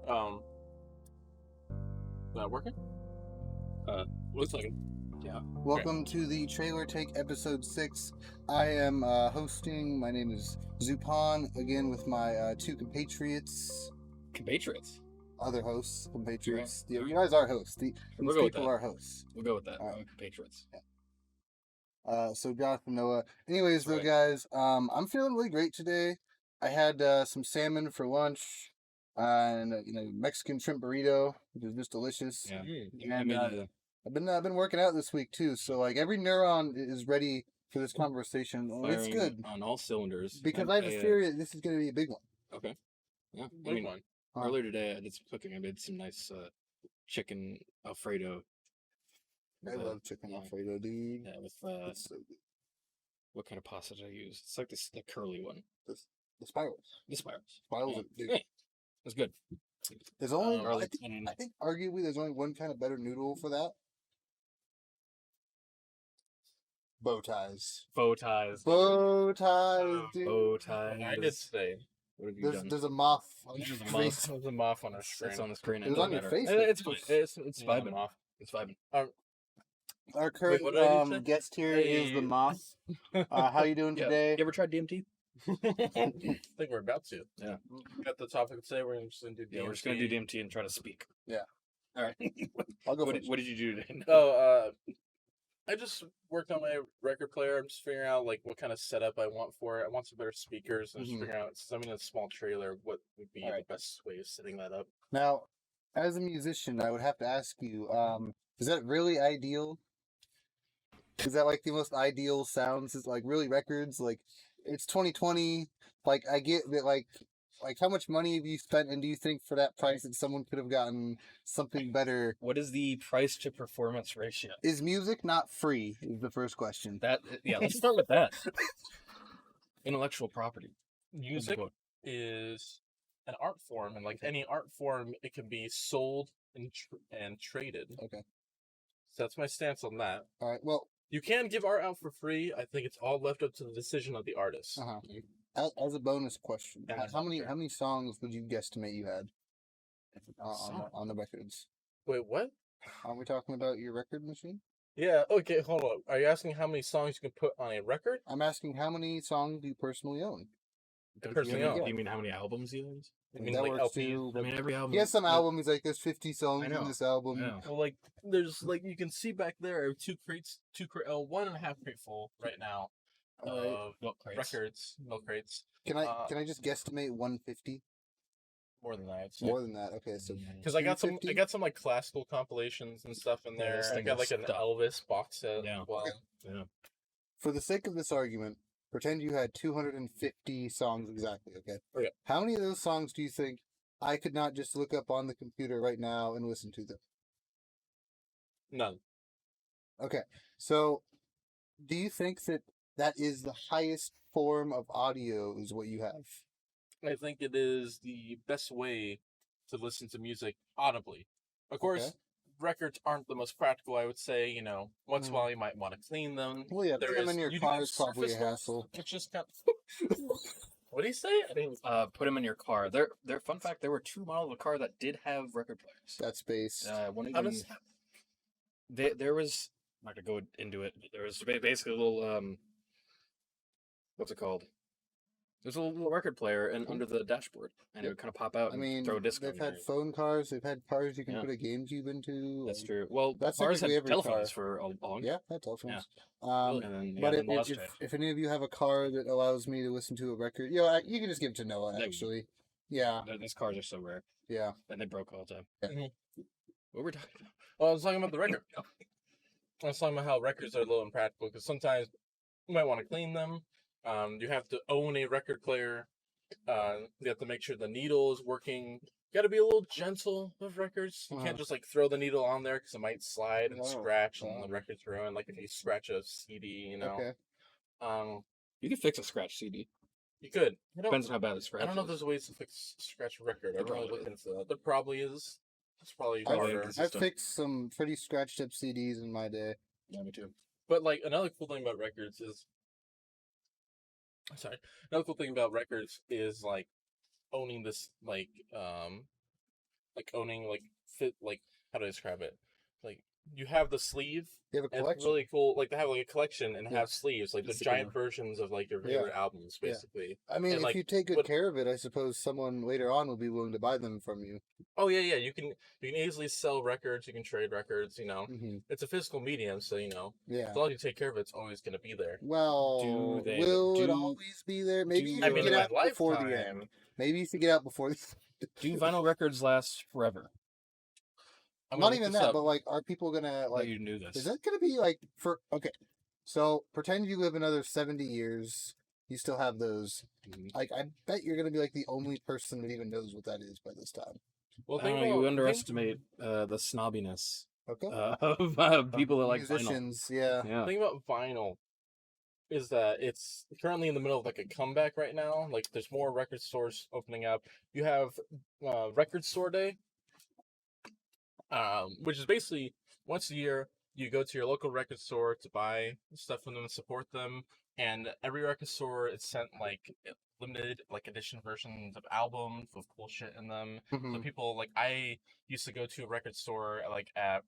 Um, not working? Looks like it. Yeah. Welcome to the Trailer Take episode 6. I am hosting. My name is Zupan, again with my two compatriots. Compatriots. Other hosts, compatriots. Right. You guys are hosts. These We'll go with people that. are hosts. We'll go with that. All right. Compatriots. So Jonathan, Noah. Anyways, though, Right. guys, I'm feeling really great today. I had some salmon for lunch, and Mexican shrimp burrito, which is just delicious. Yeah. And I've been working out this week too, so like every neuron is ready for this conversation. It's good on all cylinders. because I have a theory that this is going to be a big one. Okay. Yeah. I Big mean, one. earlier today I did some cooking. I made some nice chicken Alfredo. I love chicken Alfredo, dude. Yeah, with It's so good. what kind of pasta did I use? It's like the curly one. The spirals. The spirals. Spirals, Yeah. dude. Yeah. It's good. There's only Garlic I think arguably there's only one kind of better noodle for that. Bow ties. Bow ties. Bow ties, dude. Bow ties. I did today. What have you done? There's a moth on There's your a moth. face. There's a moth on our It's screen. on the screen. It was on your face. It's Yeah, vibing. moth. It's vibing. Our current what did I say? guest here is the Hey. moth. How you doing Yeah. today? You ever tried DMT? I think we're about to. Yeah. Got the topic today. We're just gonna do DMT. Yeah, we're just gonna do DMT and try to speak. Yeah. All right. I'll go what, first. what did you do today? I just worked on my record player. I'm just figuring out like what kind of setup I want for it. I want some better speakers. I'm just Mhm. figuring out, since I'm in a small trailer, what would be Alright. the best way of setting that up. Now, as a musician, I would have to ask you, is that really ideal? Is that like the most ideal sounds? Is like really records? Like it's 2020. Like I get that. Like how much money have you spent, and do you think for that price that someone could have gotten something better? What is the price to performance ratio? Is music not free? Is the first question. Let's start with that. Intellectual property. Music Quote. is an art form, and like any art form, it can be sold and traded. Okay. So that's my stance on that. All right. Well, You can give art out for free. I think it's all left up to the decision of the artist. as a bonus question, Yeah, how many sure. songs would you guesstimate you had Song? on the records? Wait, what? Are we talking about your record machine? Yeah, okay, hold on. Are you asking how many songs you can put on a record? I'm asking how many songs do you personally own? Personally own. You mean how many albums you use? I mean, that like works LPs? too. I mean, every album. He has some albums like there's 50 songs I know. in this album. Yeah. Well, like, there's, like, you can see back there, one and a half crate full right now All right. of Milk crates. records, milk crates. Can I just guesstimate 150? More than that, I'd say. More than that. Okay, so Because I got some 250? like classical compilations and stuff in Yeah, there. this I thing got is like an stuff. Elvis box set. Yeah. As well. Yeah. For the sake of this argument, pretend you had 250 songs exactly, okay? Okay. How many of those songs do you think I could not just look up on the computer right now and listen to them? None. Okay, so do you think that is the highest form of audio is what you have? I think it is the best way to listen to music audibly. Of course, Okay. records aren't the most practical, I would say. Once in Mm. a while you might want to clean them. Well, yeah, There put them in is- your you do car have is probably a surface ones, hassle. Which just kind of... What do you say? I didn't... Put them in your car. There. Fun fact: there were 2 models of car that did have record players. That's based. One of How them. does... There was. I'm not gonna go into it. There was basically a little what's it called? There's a little record player under the dashboard, and it would kind of pop out I and mean, throw a disc. they've on had there. phone cars. They've had cars you can Yeah. put a GameCube into. That's and- true. Well, That's cars had technically every telephones car. for a long. Yeah, that telephones. And then, But then the last if any of you have a car that allows me to listen to a record, you can just give it to Noah. That- Actually, yeah, These cars are so rare, yeah. and they broke all the time. Mhm. What were we talking about? Well, I was talking about the record. I was talking about how records are a little impractical, because sometimes you might want to clean them. You have to own a record player. You have to make sure the needle is working. You got to be a little gentle with records. You Uh-huh. can't just like throw the needle on there because it might slide and Oh, scratch, and wow. the record's ruined. Like if you scratch a CD, Okay. You could fix a scratch CD. You could. Depends on how bad the scratch I don't know if is. there's ways to fix scratch a record. I There don't really probably look into that. There probably is. It's probably Probably harder. is. I've System. fixed some pretty scratched up CDs in my day. Yeah, me too. But like another cool thing about records is, another cool thing about records is like owning this like like owning like fit like how do I describe it? Like you have the sleeve. You have a And it's collection. really cool. Like they have like a collection and Yeah. have sleeves, like the It's giant cool. versions of like your Yeah. favorite albums, Yeah. basically. I mean, And, if like, you take good what- care of it, I suppose someone later on will be willing to buy them from you. Oh yeah. You can easily sell records. You can trade records. Hmm. It's a physical medium, so Yeah. as long as you take care of it, it's always gonna be there. Well, they- will it do- always be there? Maybe do- you I should mean, get in my out before the lifetime. end. Maybe you should get out before the Do vinyl records last forever? I'm Not gonna look even this that, up. but like, are people gonna Like like? you knew this. Is that gonna be like for okay? So pretend you live another 70 years. You still have those. Mhm. Like, I bet you're gonna be like the only person that even knows what that is by this time. Well, I don't know, think you about- underestimate the snobbiness Okay. of people that like vinyl. musicians, yeah. The Yeah. thing about vinyl is that it's currently in the middle of like a comeback right now. Like there's more record stores opening up. You have Record Store Day, which is basically once a year you go to your local record store to buy stuff from them and support them. And every record store is sent like limited like edition versions of albums with cool shit in them. So Mhm. people like I used to go to a record store like at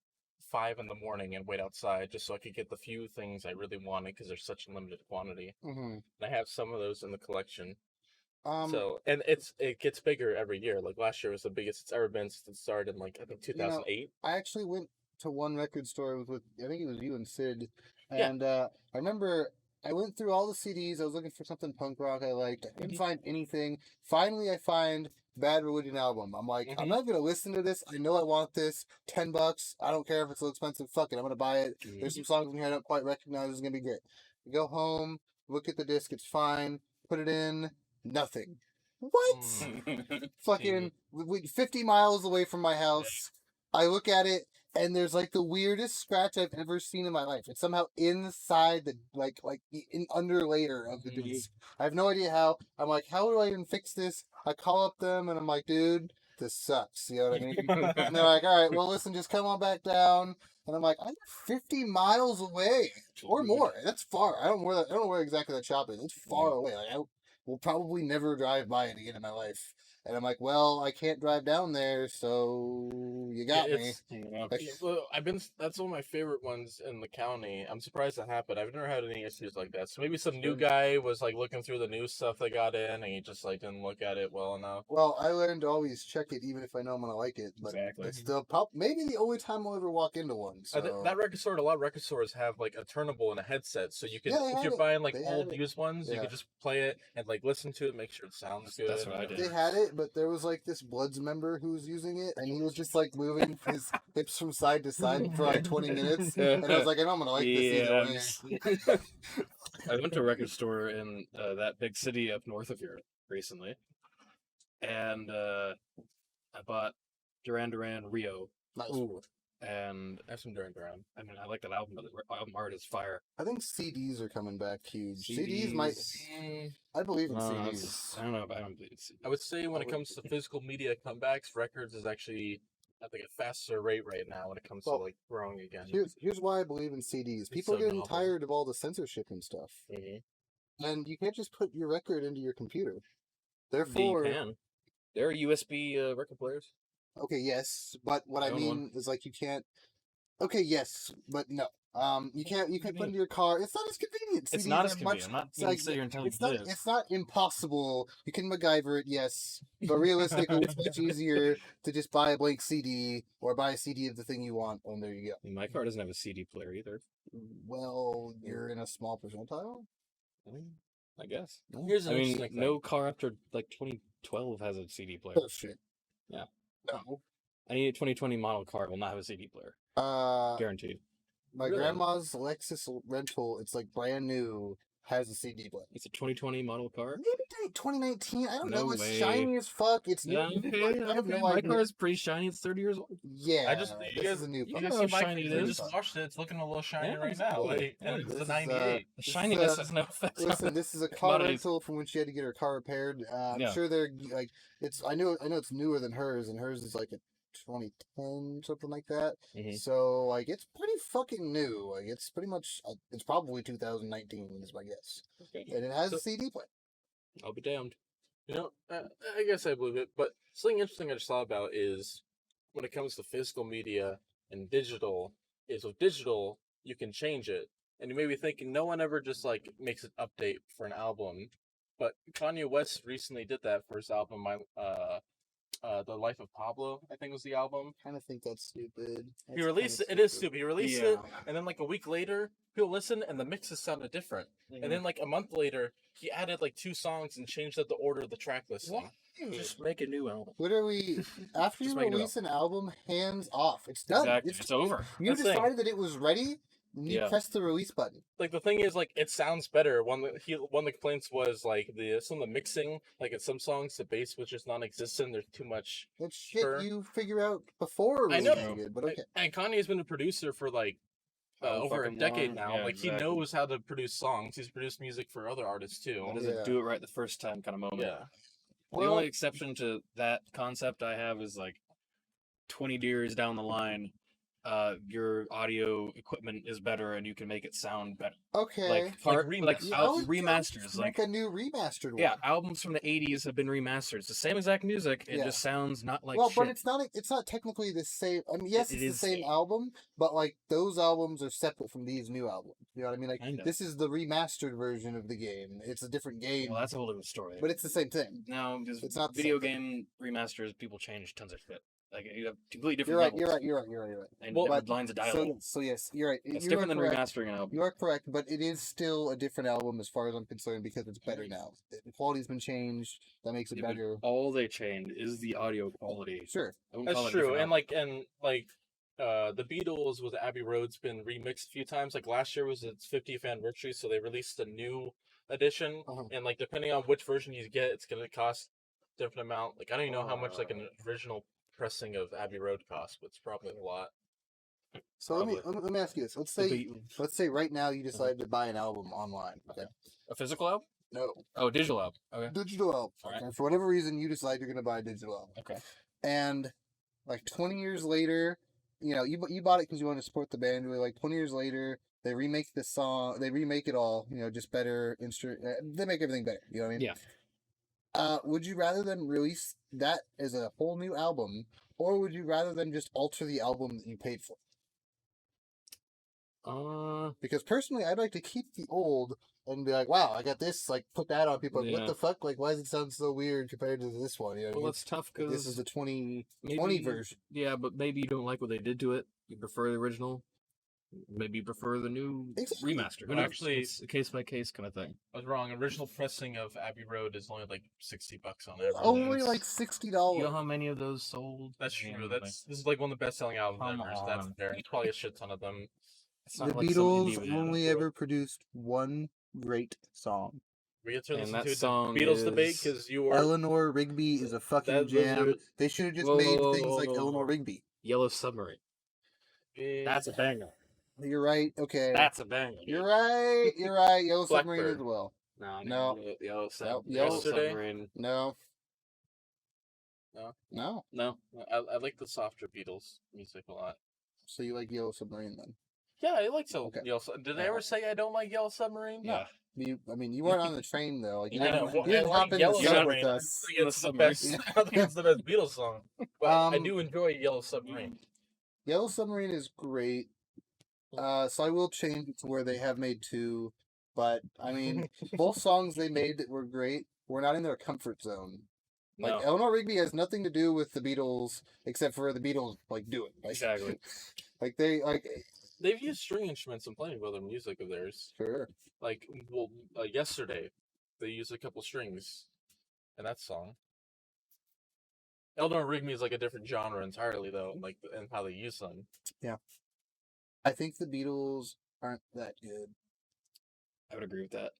5 in the morning and wait outside just so I could get the few things I really wanted because there's such a limited quantity. Mhm. And I have some of those in the collection. So And it gets bigger every year. Like last year was the biggest it's ever been since it started in like I think 2008. I actually went to one record store with I think it was you and Sid, Yeah. and I remember I went through all the CDs. I was looking for something punk rock I liked. I couldn't find anything. Finally, I find Bad Religion album. I'm like, I'm Mhm. not gonna listen to this. I know I want this. $10. I don't care if it's a little expensive. Fuck it, I'm gonna buy it. There's some songs in here I don't quite recognize. It's gonna be great. I go home, look at the disc. It's fine. Put it in. Nothing. What? Fucking 50 miles away from my house. I look at it and there's like the weirdest scratch I've ever seen in my life. It's somehow inside the like the under layer of the disc. I have no idea how. I'm like, how do I even fix this? I call up them and I'm like, dude, this sucks. You know what I mean? And they're like, all right, well, listen, just come on back down. And I'm like, I'm 50 miles away or more. That's far. I don't know where exactly that shop is. It's far away. Like, I will probably never drive by it again in my life. And I'm like, well, I can't drive down there, so you got me. Yeah. Like, Yeah, well, that's one of my favorite ones in the county. I'm surprised that happened. I've never had any issues like that. So maybe some new guy was like looking through the new stuff they got in and he just like didn't look at it well enough. well, I learned to always check it, even if I know I'm gonna like it. But Exactly. it's still maybe the only time I'll ever walk into one. So. That record store, a lot of record stores have like a turnable and a headset, so you can Yeah, they if had you're it. buying like They had old it. used ones, you Yeah. can just play it and like listen to it, make sure it sounds good. That's what I did. They had it, but there was like this Bloods member who was using it, and he was just like moving his hips from side to side for like 20 minutes. And I was like, I know I'm gonna like this either way. I went to a record store in that big city up north of here recently, and I bought Duran Duran Rio, Nice. Ooh, and I have some Duran Duran. I mean I like that album, but the album art is fire. I think CDs are coming back huge. CDs might. Mm, I believe in No, CDs. I don't know, but I don't believe it's. I would say when it comes to physical media comebacks, records is actually at like a faster rate right now when it comes Well, to like growing again. Here's why I believe in CDs. People so are getting novel. tired of all the censorship and stuff, Mhm. and you can't just put your record into your computer. You Therefore, can. There are USB record players. okay, yes, but what I I own mean one. is like you can't. Okay, yes, but no. You can't do put you into your car. It's not as convenient. It's CDs not as are much- convenient. I'm not it's going like- to sit here and tell you It's not. it is. It's not impossible. You can MacGyver it, yes, but realistically, it's much easier to just buy a blank CD or buy a CD of the thing you want, and there you go. My car doesn't have a CD player either. Well, you're in a small percentile. I guess. Here's I an mean, interesting no car after like 2012 has a CD player. Bullshit. Yeah. No. Any 2020 model car will not have a CD player, guaranteed. My Really? grandma's Lexus rental. It's like brand new. Has a CD player. It's a 2020 model car. Maybe 2019. I don't know. No It's way. shiny as fuck. It's new. Yeah, I have no my idea. car is pretty shiny. It's 30 years old. Yeah, I just you this guys, is a new. you car. guys know see how my shiny it I is. just washed it. It's looking a little shiny Yeah, right it's now. cool. Like, Yeah, and it's this a is, 98. The This is, shininess has no effect. Listen, this is a car Commodities. rental from when she had to get her car repaired. I'm Yeah. sure they're like it's. I know it's newer than hers, and hers is like a 2010 something like that. Mhm. So like it's pretty fucking new. Like it's pretty much. It's probably 2019 is my guess, and it has So- a CD player. I'll be damned. You know, I guess I believe it. But something interesting I just thought about is when it comes to physical media and digital is with digital you can change it. And you may be thinking no one ever just like makes an update for an album, but Kanye West recently did that for his album, The Life of Pablo, I think was the album. Kind of think that's stupid. He released it. It is stupid. He released it, and then like a week later, people listen, and the mixes sounded different. And then like a month later, he added like 2 songs and changed up the order of the track listing. Just make a new album. What are we? After you Just make it release an album, hands off. It's done. Exactly. It's over. You That's the thing. decided that it was ready. And you Yeah. press the release button. Like the thing is, like it sounds better. One of the complaints was like some of the mixing, like in some songs the bass was just non-existent. There's too much. That's shit Sure. you figure out before I know. releasing it. But okay. And Kanye's been a producer for like over a fucking decade long. now. Yeah, like exactly. he knows how to produce songs. He's produced music for other artists too. That is Yeah. a do it right the first time kind of moment. Yeah. The Well- only exception to that concept I have is like 20 years down the line, your audio equipment is better and you can make it sound better. Okay. Like part, remix. like Yeah, I al- would remasters, just like make a new remastered one. yeah, albums from the 80s have been remastered. It's the same exact music. It Yeah. just sounds not like well, shit. but it's not. It's not technically the same. I mean, yes, It it's the is- same album, but like those albums are separate from these new albums. You know what I mean? Like Kinda. this is the remastered version of the game. It's a different game, Well, that's a whole different story. but it's the same thing. no, because it's not the video same game remasters, people change tons of shit. Like you have completely different You're right. levels. You're right. You're right. You're right. You're right. And Well, different lines of dialogue. So yes, you're right. It's you different are than correct. remastering an album. You are correct, but it is still a different album as far as I'm concerned because it's better now. The quality's been changed. That makes it Yeah, but better. all they changed is the audio quality. Sure. I wouldn't call That's it a true. different And the Beatles with Abbey Road's been remixed a few times. Like last year was its 50th anniversary, so they released a new edition. Uh-huh. And like depending on which version you get, it's gonna cost a different amount. Like I don't even know how much like an original pressing of Abbey Road costs, but it's probably a lot. So let me ask you this. Let's say right now you decide to buy an album online. Okay. A physical album? No. Oh, digital album. Okay. Digital album. Alright. Okay. For whatever reason, you decide you're going to buy a digital album. Okay. And like 20 years later, you know, you bought it because you want to support the band. Really, like 20 years later, they remake the song. They remake it all. You know, just better they make everything better. You know what I mean? Yeah. Would you rather them release that as a whole new album, or would you rather them just alter the album that you paid for? Because personally, I'd like to keep the old and be like, wow, I got this. Like, put that on people. Like, Yeah. what the fuck? Like, why does it sound so weird compared to this one? You know what I Well, mean? that's tough Like, because this is the 2020 version. Yeah, but maybe you don't like what they did to it. You prefer the original. Maybe you prefer the new Exactly. remaster. Who Well, knows? actually- It's a case by case kind of thing. I was wrong. Original pressing of Abbey Road is only like $60 on Amazon. Only it's- like $60. You know how many of those sold? That's true. Yeah, This is like one of the best selling albums Come ever. So that's on. there. There's probably a shit ton of them. it's The not like some Beatles indie band. only ever produced one great song. We get to And listen that to song the Beatles debate is because you were Eleanor Rigby is a fucking those jam. are- They should have just Whoa, made whoa, things whoa, like whoa, Eleanor whoa. Rigby. Yellow Submarine. That's a banger. You're right. Okay. That's a banger. You're right. You're right. Yellow Submarine Blackbird. as well. No, No. Yellow Yellow Yesterday? Submarine. No. No? No. No. I like the softer Beatles music a lot. So you like Yellow Submarine then? Yeah, I like Okay. Did I ever say I don't like Yellow Submarine? Yeah. I mean, you weren't on the train though. Like, you I know. didn't, Well, you didn't I hop like in the Yellow sub Submarine. with I us. think it's the Submarine. best. I don't think it's the best Beatles song, but I Um, do enjoy Yellow Submarine. Yellow Submarine is great. So I will change it to where they have made 2, but I mean, both songs they made that were great were not in their comfort zone. Like No. Eleanor Rigby has nothing to do with the Beatles except for the Beatles like do it. Like, Exactly. Like they like They've used string instruments in plenty of other music of theirs. sure. Like, yesterday, they used a couple strings in that song. Eleanor Rigby is like a different genre entirely, though, like and how they use them. I think the Beatles aren't that good. I would agree with that.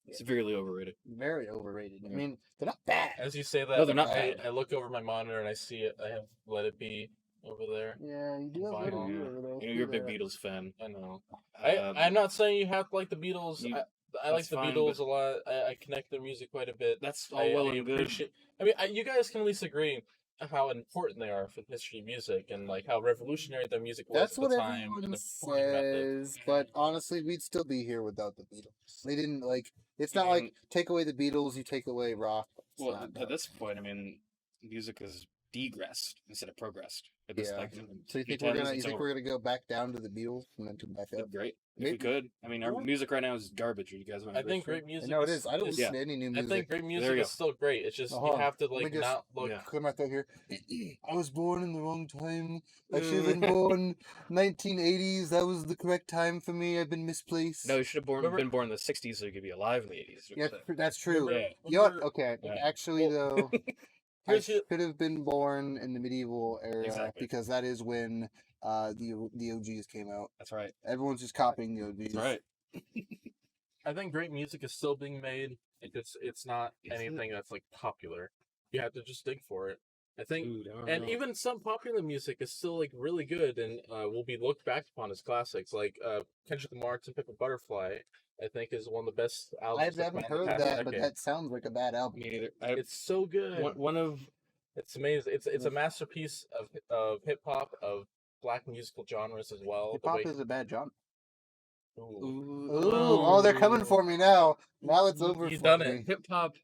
Yeah. Severely overrated. Very overrated. I Yeah. mean, they're not bad. As you say that, No, they're not I, bad. I look over my monitor and I see it. I have Let It Be over there. Yeah, you do have Vinyl. Little Yeah. Beatle, though. You know, you're a big Yeah. Beatles fan. I know. Um, I'm not saying you have to like the Beatles. you- I like that's the fine, Beatles but- a lot. I connect their music quite a bit. That's all well and good. I mean, you guys can at least agree how important they are for the history of music and like how revolutionary their music was That's at what the time. everyone and the recording method. says, but honestly, we'd still be here without the Beatles. They didn't like. It's not like take away the Beatles, you take away rock. It's Well, not at that. this point, I mean, music is degressed instead of progressed. At this, Yeah. like, So you think 2010s, you it's think over. we're gonna go back down to the Beatles and then come back That'd up? be great if Maybe. we could. I mean, our Well, music right now is garbage. Are you guys? I think great music. No, it is. I don't is- listen to any new I music. think great There music you is go. still great. It's just Oh, you hold on. have to Let me like just- not look. Yeah. Come right there here. I was born in the wrong time. I should have been born 1980s. That was the correct time for me. I've been misplaced. No, you should have Remember- been born in the '60s so you could be alive in the '80s. Yeah, that's true. Yeah. You know what? Remember- Okay, Yeah. actually though, I Here's your- should have been born in the medieval era Exactly. because that is when the OGs came out. That's right. Everyone's just copying the OGs. That's right. I think great music is still being made. It's not Is it? anything that's like popular. You have to just dig for it. I think, Dude, I don't and know. even some popular music is still like really good and will be looked back upon as classics. Like Kendrick Lamar's and Pimp a Butterfly, I think is one of the best albums. I that's come haven't out in the heard past that, but decade. that sounds like a bad album. Me neither. It's so good. One of It's amazing. It's a masterpiece of hip hop, of black musical genres as well. Hip the hop way- is a bad genre. Ooh. Ooh, oh, they're coming for me now. Now it's over. He's for done me. it. hip hop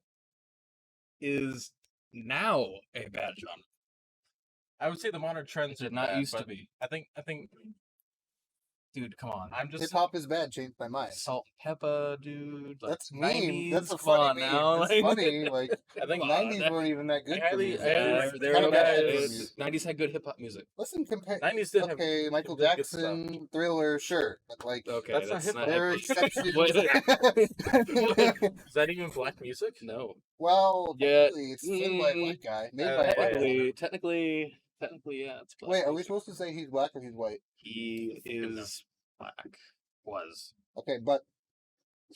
is now a bad genre. I would say the modern trends It are did not bad, used to but be. I think Dude, come on. I'm just Hip hop is bad. Changed my mind. Salt and pepper, dude. Like, That's mean. 90s, That's a come funny on meme. now. It's like- funny. Like I think Come on, 90s that- weren't even that good. I for highly- music. I highly- Yeah, It's they're kinda bad okay. for music. 90s had good hip hop music. Listen, compare. 90s did have Okay, Michael really good stuff. Jackson, Thriller, sure, but like Okay, That's not that's hip not hop. there are hip hop. exceptions. Wait, Is that even black music? no. Well, Yeah, technically, it's sung by a black guy, made by a black guy. Technically, yeah, it's black. Wait, are we music. supposed to say he's black or he's white? He is black. Was. Okay, but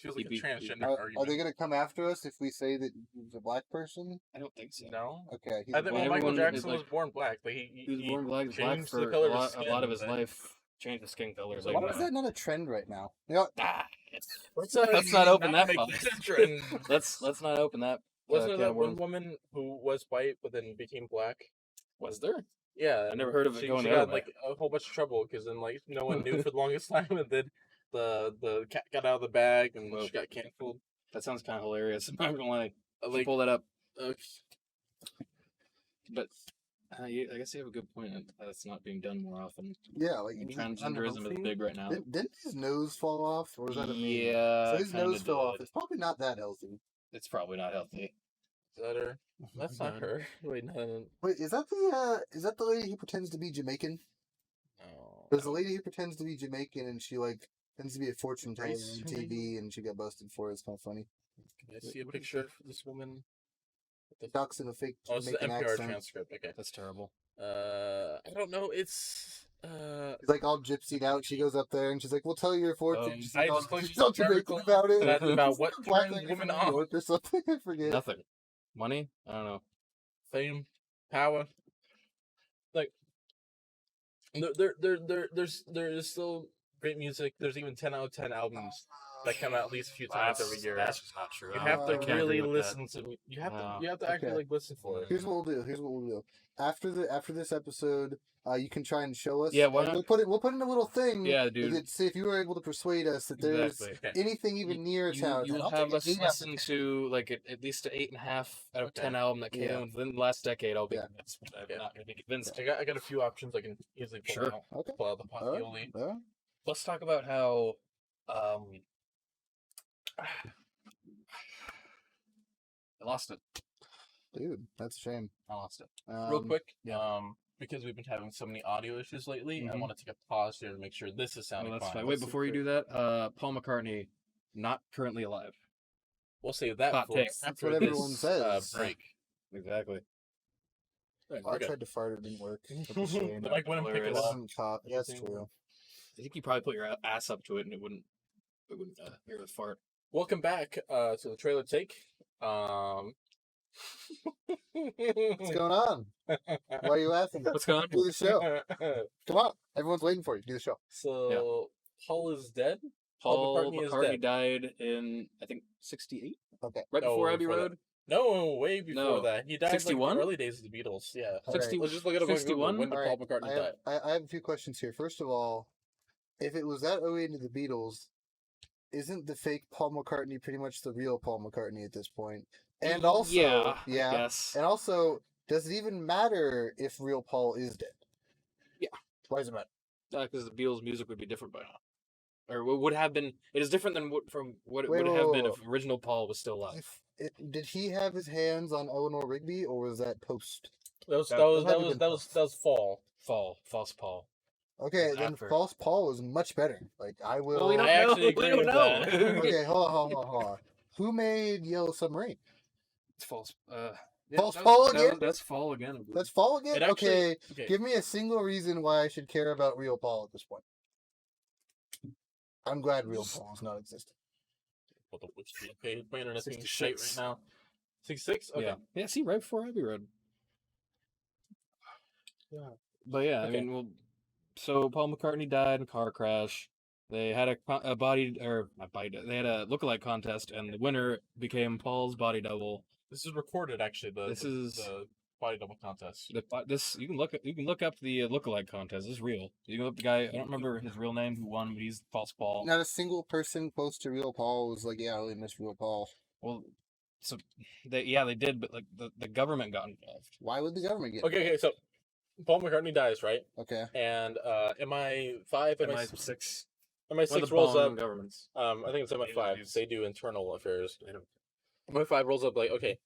Feels like a He beat- transgender are argument. they gonna come after us if we say that he's a black person? I don't think so. No. Okay, he's I think a well, black Michael everyone is Jackson like- was born black, but He was born black changed for the color a of his lot of his skin, life. Changed the skin color. Why is that not a trend right now? You know, Let's not open that make box. a trend. Let's not open that. Wasn't there can that of one worms. woman who was white but then became black? Was there? Yeah, I never heard of it she, going she the got other way. like a whole bunch of trouble because then like no one knew for the longest time, and then the cat got out of the bag and Well, she got canceled. That sounds kind of hilarious. I'm not gonna lie. Like Pull that up. uh, But I guess you have a good point. That's not being done more often. yeah, like Transgenderism is big right now. Didn't his nose fall off, or was that a meme? Yeah. So his kinda nose fell off. did. It's probably not that healthy. It's probably not healthy. is that her? That's not her. Wait, no. Wait, is that the lady who pretends to be Jamaican? There's a lady who pretends to be Jamaican and she like tends to be a fortune teller Race on TV and she got busted for it. It's kind of funny. Can I see a picture of this woman? She talks in a fake Oh, it's the Jamaican NPR accent. transcript. Okay. That's terrible. I don't know. It's She's like all gypsied out. She goes up there and she's like, "We'll tell you your fortune." She's I like, all, disclose she's all Jamaican article about it. that's about She's what like a black turns lady women from New on. York or something. I forget. Nothing. Money? I don't know. fame, power. Like there's still great music. There's even 10 out of 10 albums that come out at least a few times every year. That's just not true. You I have to can't really agree with that. listen to. You have No. to. You have to actually Okay. like listen for it. Here's what we'll do. After this episode, you can try and show us. Yeah, why and not? We'll put in a little thing. Yeah, dude. To see if you were able to persuade us that there's Exactly. Okay. anything even near a town. You And I'll have take us an 8 out of listen 10. to like at least an 8.5 out of Okay. 10 album that came Yeah. out within the last decade. I'll be Yeah. convinced. But I'm Okay. not gonna be convinced. I got a few options I can easily pull Sure. out. Okay. Pull out the All right. Potioli. All right. Let's talk about how I lost it. Dude, that's a shame. I lost it. Real quick, yeah. because we've been having so many audio issues lately, I Mhm. want to take a pause here to make sure this is sounding Well, that's fine. fine. Wait, before you do that, Paul McCartney, not currently alive. We'll save that Hot for, take. That's for what this, everyone says. break. Exactly. Alright, I we're good. tried to fart, it didn't work. That's a shame. The mic wouldn't pick It it Hilarious. up. doesn't pop. Yeah, that's true. I think you probably put your ass up to it and it wouldn't hear the fart. Welcome back to the trailer take. What's going on? Why are you laughing? What's going on? Do the show. Come on. Everyone's waiting for you. Do the show. So Paul is dead. Paul McCartney is McCartney dead. died in, I think, 68? Okay. Right Oh, before Abbey before that. Road? No, way before No. that. He died like 61? in the early days of the Beatles. Yeah. All right. 60 Let's just look at it on Google. 61? When did All Paul right, McCartney die? I have a few questions here. First of all, if it was that owed to the Beatles, isn't the fake Paul McCartney pretty much the real Paul McCartney at this point? And also, yeah, I yeah, guess. and also, Does it even matter if real Paul is dead? Yeah. Why does it matter? Because the Beatles' music would be different by now, or would have been. It is different than from what it Wait, would whoa, have whoa, been whoa. if original Paul was still alive. Did he have his hands on Eleanor Rigby, or was that post? That was That- that was that that had to was been that was that was fall. False Paul. Okay, It's then after. false Paul is much better. Like I will. Well, we don't I know. actually We agree don't with know. that. Okay, hold on. Who made Yellow Submarine? It's false. False Paul again? That's Fall again. I believe. That's Paul again. It actually- Okay, give me a single reason why I should care about real Paul at this point. I'm glad real Paul is not existing. What the whiskey? Okay, my internet's being straight right 66. now. 66? Okay. Yeah. Yeah. See, right before Abbey Road. Yeah. But yeah, I Okay. mean, well, so Paul McCartney died in a car crash. They had a body or not body. They had a lookalike contest, and the winner became Paul's body double. This is recorded actually. This is- the body double contest. This you can look up the lookalike contest. It's real. You can look up the guy. I don't remember his real name who won, but he's false Paul. Not a single person close to real Paul was like, yeah, I really miss real Paul. Well, so they did, but like the government got involved. Why would the government get? Okay, so Paul McCartney dies, right? Okay. And MI5, MI6. MI6 rolls up. governments. I think it's MI5. Interviews. They do internal affairs. MI5 rolls up like, okay,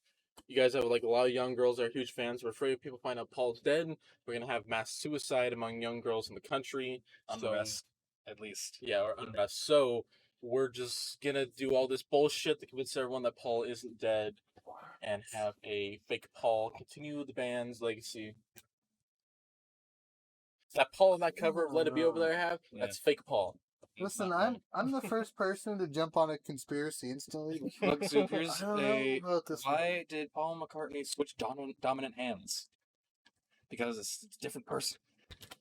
you guys have like a lot of young girls that are huge fans. We're afraid if people find out Paul's dead, we're gonna have mass suicide among young girls in the country. Unrest, at least. Yeah, or unrest. So we're just gonna do all this bullshit to convince everyone that Paul isn't dead, and have a fake Paul continue the band's legacy. That Paul on that cover of Let It Be over there have, Yeah. that's fake Paul. Listen, I'm the first person to jump on a conspiracy instantly. Look, so here's I don't know a. about this one. Why did Paul McCartney switch dominant hands? Because it's a different person.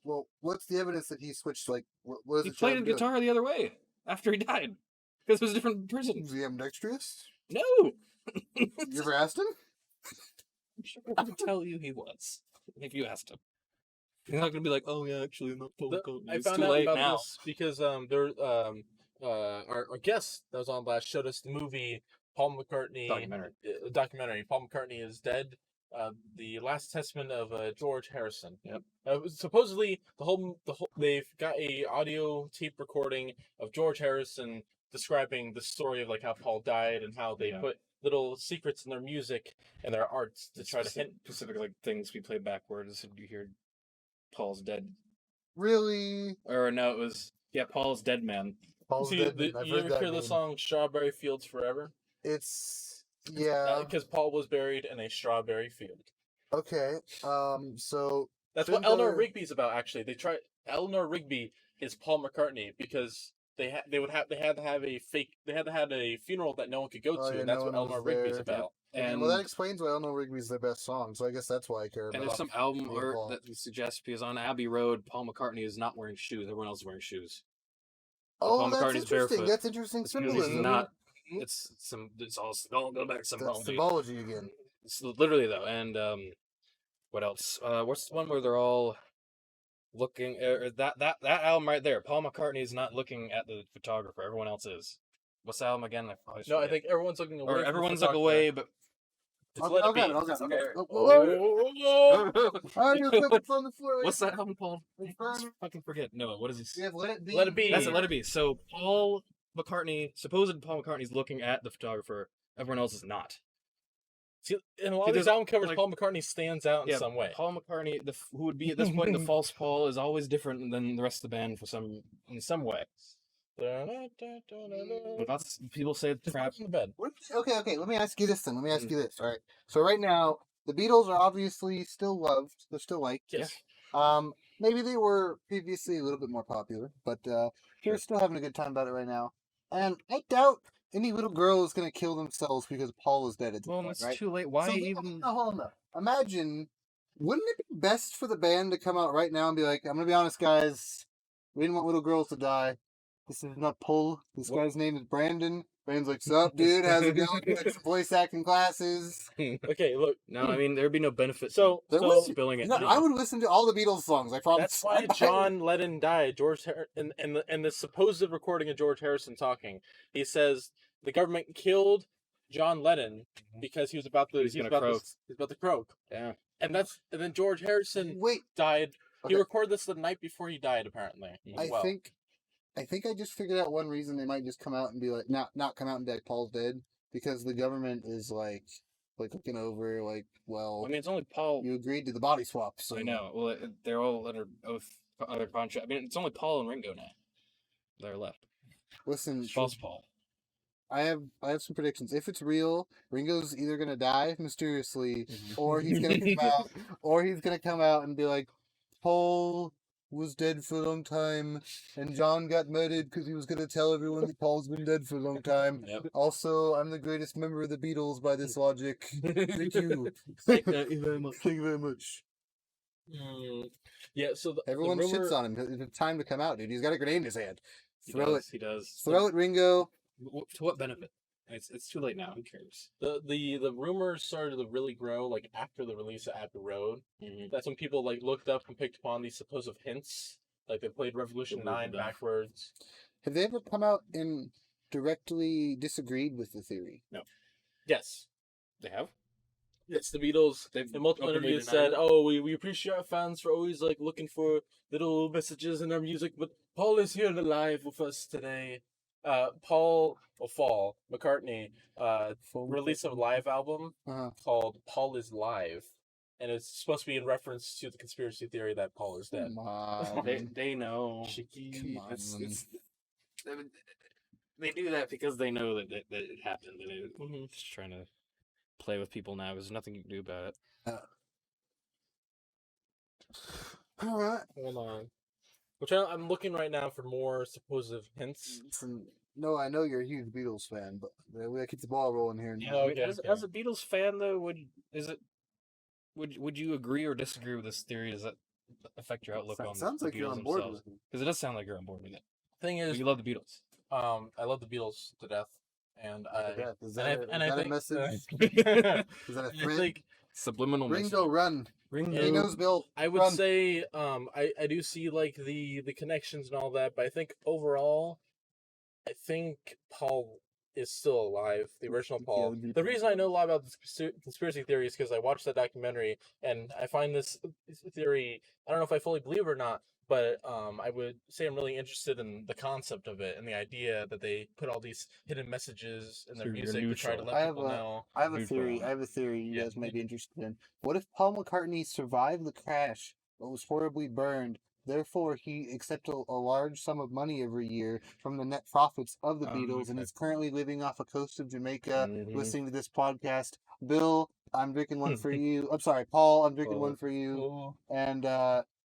Well, what's the evidence that he switched? Like, what is He it? played the guitar the other way after he died. Because it was a different person. Was he ambidextrous? No! You ever asked him? I'm sure I would tell you he was. If you asked him. He's not going to be like, oh yeah, actually, I'm not Paul McCartney. I It's found too out late about now. this because there our guest that was on last showed us the movie Paul McCartney documentary. Paul McCartney is dead. The Last Testament of George Harrison. Yep. Supposedly the whole they've got a audio tape recording of George Harrison describing the story of like how Paul died and how they Yeah. put little secrets in their music and their arts to try to hint. Specific like things we play backwards and you hear Paul's dead. Really? Or no, it was Paul's dead man. Paul's See, dead. I've you heard ever that hear the name. song "Strawberry Fields Forever"? It's yeah. Because Paul was buried in a strawberry field. Okay. So That's Shouldn't what Eleanor there- Rigby's about. Actually, Eleanor Rigby is Paul McCartney because they had to have a funeral that no one could go to, Oh, yeah, and that's no what one was Eleanor Rigby's there. about. And well, that explains why Eleanor Rigby's their best song. So I guess that's why I care about. and there's some album Paul. art that suggests because on Abbey Road, Paul McCartney is not wearing shoes. Everyone else is wearing shoes. Oh, Paul that's McCartney's interesting. barefoot. That's interesting It's because symbolism. he's not. It's all. Don't go back to That's symbology. symbology again. It's literally though, and what else? What's the one where they're all looking? That album right there. Paul McCartney is not looking at the photographer. Everyone else is. What's the album again? I No, I think everyone's looking away. or from the everyone's like photographer. away, but It's I'll Let It grab Be. it, I'll grab it. Okay. Oh, Oh, oh, you equipment's on the floor. what's that album called? It's burning. Fucking forget. No, what is he? We have Let It Be. Let It Be. That's it. Let it be. So Paul McCartney, supposed Paul McCartney's looking at the photographer. Everyone else is not. See, in a lot See, of these there's, album covers, like- Paul McCartney stands out in some way. Paul McCartney, who would be at this point the false Paul, is always different than the rest of the band in some way. But lots of people say it's crap. in the bed. Okay. Let me ask you this then. Let me Mm. ask you this. All right. So right now, the Beatles are obviously still loved. They're still liked. Yes. Maybe they were previously a little bit more popular, but we're still having a good time about it right now. And I doubt any little girl is gonna kill themselves because Paul is dead at this Well, point, it's right? too late. Why So, even? hold on though. Imagine, wouldn't it be best for the band to come out right now and be like, I'm gonna be honest, guys, we didn't want little girls to die. This is not Paul. This guy's name is Brandon. Brandon's like, sup, dude? How's it going? Got some voice acting classes. Okay, look. No, I mean there'd be no benefit. So, There so was- spilling it. No, I would listen to all the Beatles songs. I promise. that's why John Lennon died. In the supposed recording of George Harrison talking, he says the government killed John Lennon because he was about to He's gonna croak. He's about to croak. Yeah. and then George Harrison Wait, died. He okay. recorded this the night before he died, apparently. I as well. think I just figured out one reason they might just come out and be like, not come out and be like, Paul's dead, because the government is like looking over, like, well, I mean, it's only Paul. you agreed to the body swap, so I know. Well, they're all under oath, under contract. I mean, it's only Paul and Ringo now that are left. Listen, False Paul. I have some predictions. If it's real, Ringo's either gonna die mysteriously, or he's gonna come out and be like, Paul was dead for a long time, and John got murdered because he was gonna tell everyone that Paul's been dead for a long time. Yep. Also, I'm the greatest member of the Beatles by this logic. Thank you. Thank you very much. Thank you very much. Yeah, so Everyone the rumor, shits on him. It's time to come out, dude. He's got a grenade in his hand. He Throw does, He does. Throw it, Ringo. To what benefit? It's too late now. Who cares? The rumors started to really grow like after the release of Abbey Road. That's when people like looked up and picked upon these supposed hints. Like they played Revolution 9 backwards. Have they ever come out and directly disagreed with the theory? No. Yes. They have? Yes, the Beatles. They've In multiple openly interviews denied said, it? "Oh, we appreciate our fans for always like looking for little messages in our music, but Paul is here alive with us today." Paul McCartney released a live album Uh-huh. called "Paul is Live," and it's supposed to be in reference to the conspiracy theory that Paul is dead. Come on. They know. Come on. They do that because they know that it happened. And they're Mm-hmm. just trying to play with people now. There's nothing you can do about it. All right. Hold on. Which I'm looking right now for more supposed hints. No, I know you're a huge Beatles fan, but we gotta keep the ball rolling here. Yeah, okay, As a Beatles fan, though, would you agree or disagree with this theory? Does that affect your outlook on Sounds the like you're Beatles on board themselves? with it. Because it does sound like you're on board with it. Thing is, You love the Beatles. I love the Beatles to death, and Is and that, I is that a think message? I Is that a threat? think Subliminal Ringo, run. Ringo. Ringo's Bill. I would Run. say I do see like the connections and all that, but I think overall, I think Paul is still alive, the original Paul. The reason I know a lot about this conspiracy theory is because I watched that documentary, and I find this theory, I don't know if I fully believe it or not, but I would say I'm really interested in the concept of it and the idea that they put all these hidden messages in their So you're music to try to neutral. let people know. I have a Neutral. theory. I have a theory you Yeah. guys might be interested in. What if Paul McCartney survived the crash but was horribly burned? Therefore, he accepted a large sum of money every year from the net profits of the Beatles, and okay. is currently living off the coast of Jamaica, Mhm. listening to this podcast. Bill, I'm drinking one for you. I'm sorry, Paul, I'm drinking Paul. one for you. Oh. And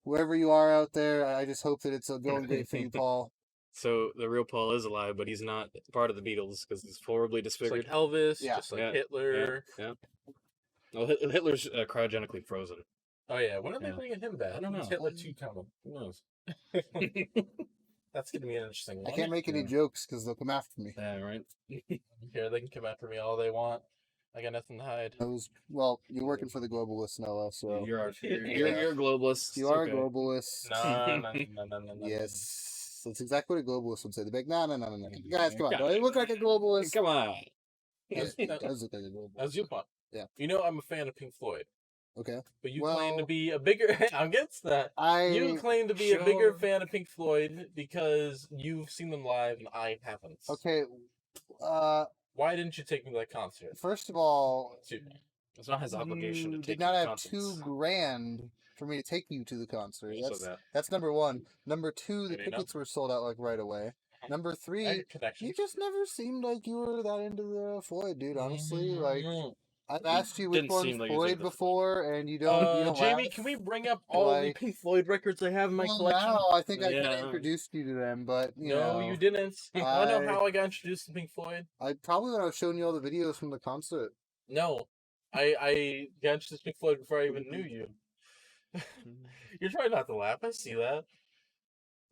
wherever you are out there, I just hope that it's going great for you, Paul. So the real Paul is alive, but he's not part of the Beatles because he's horribly Just disfigured. like Elvis, Yeah. just like Yeah. Hitler. Yeah. Well, Hitler's cryogenically frozen. Oh yeah, when are they Yeah. bringing him back? I don't know. Is Hitler 2 coming? Who knows? That's gonna be an interesting I one. can't make any Yeah. jokes because they'll come after me. Yeah, right. Here, they can come after me all they want. I got nothing to hide. Well, you're working for the globalists, Noah, so You're Yeah. a globalist. you It's are okay. a globalist. No. Yes, that's exactly what a globalist would say. They'd be like, no. Mm-hmm. Guys, come on. Do I look like a globalist? Come on. Yes, it does look like a globalist. That's your point. Yeah. You know I'm a fan of Pink Floyd, Okay. but you claim to Well- be a bigger. I'm against that. You claim to be a bigger Sure. fan of Pink Floyd because you've seen them live and I haven't. Okay. Why didn't you take me to that concert? First of all, Excuse me. It's not his obligation to take did not you to have concerts. $2,000 for me to take you to the concert. So that. That's number one. Number two, the Maybe tickets were sold out like right away. Number I three, got connections. you just never seemed like you were that into the Floyd, dude. Honestly, like Mm. I've asked you which Didn't one's seem like you Floyd said that. before, and you don't. Jamie, laugh. can we bring up all the Like- Pink Floyd records I have in my Well, collection? now I think I kind Yeah. of introduced you to them, but you No, know, you didn't. I know I- how I got introduced to Pink Floyd. I probably when I was showing you all the videos from the concert. No, I got introduced to Pink Floyd before I even knew you. You're trying not to laugh. I see that.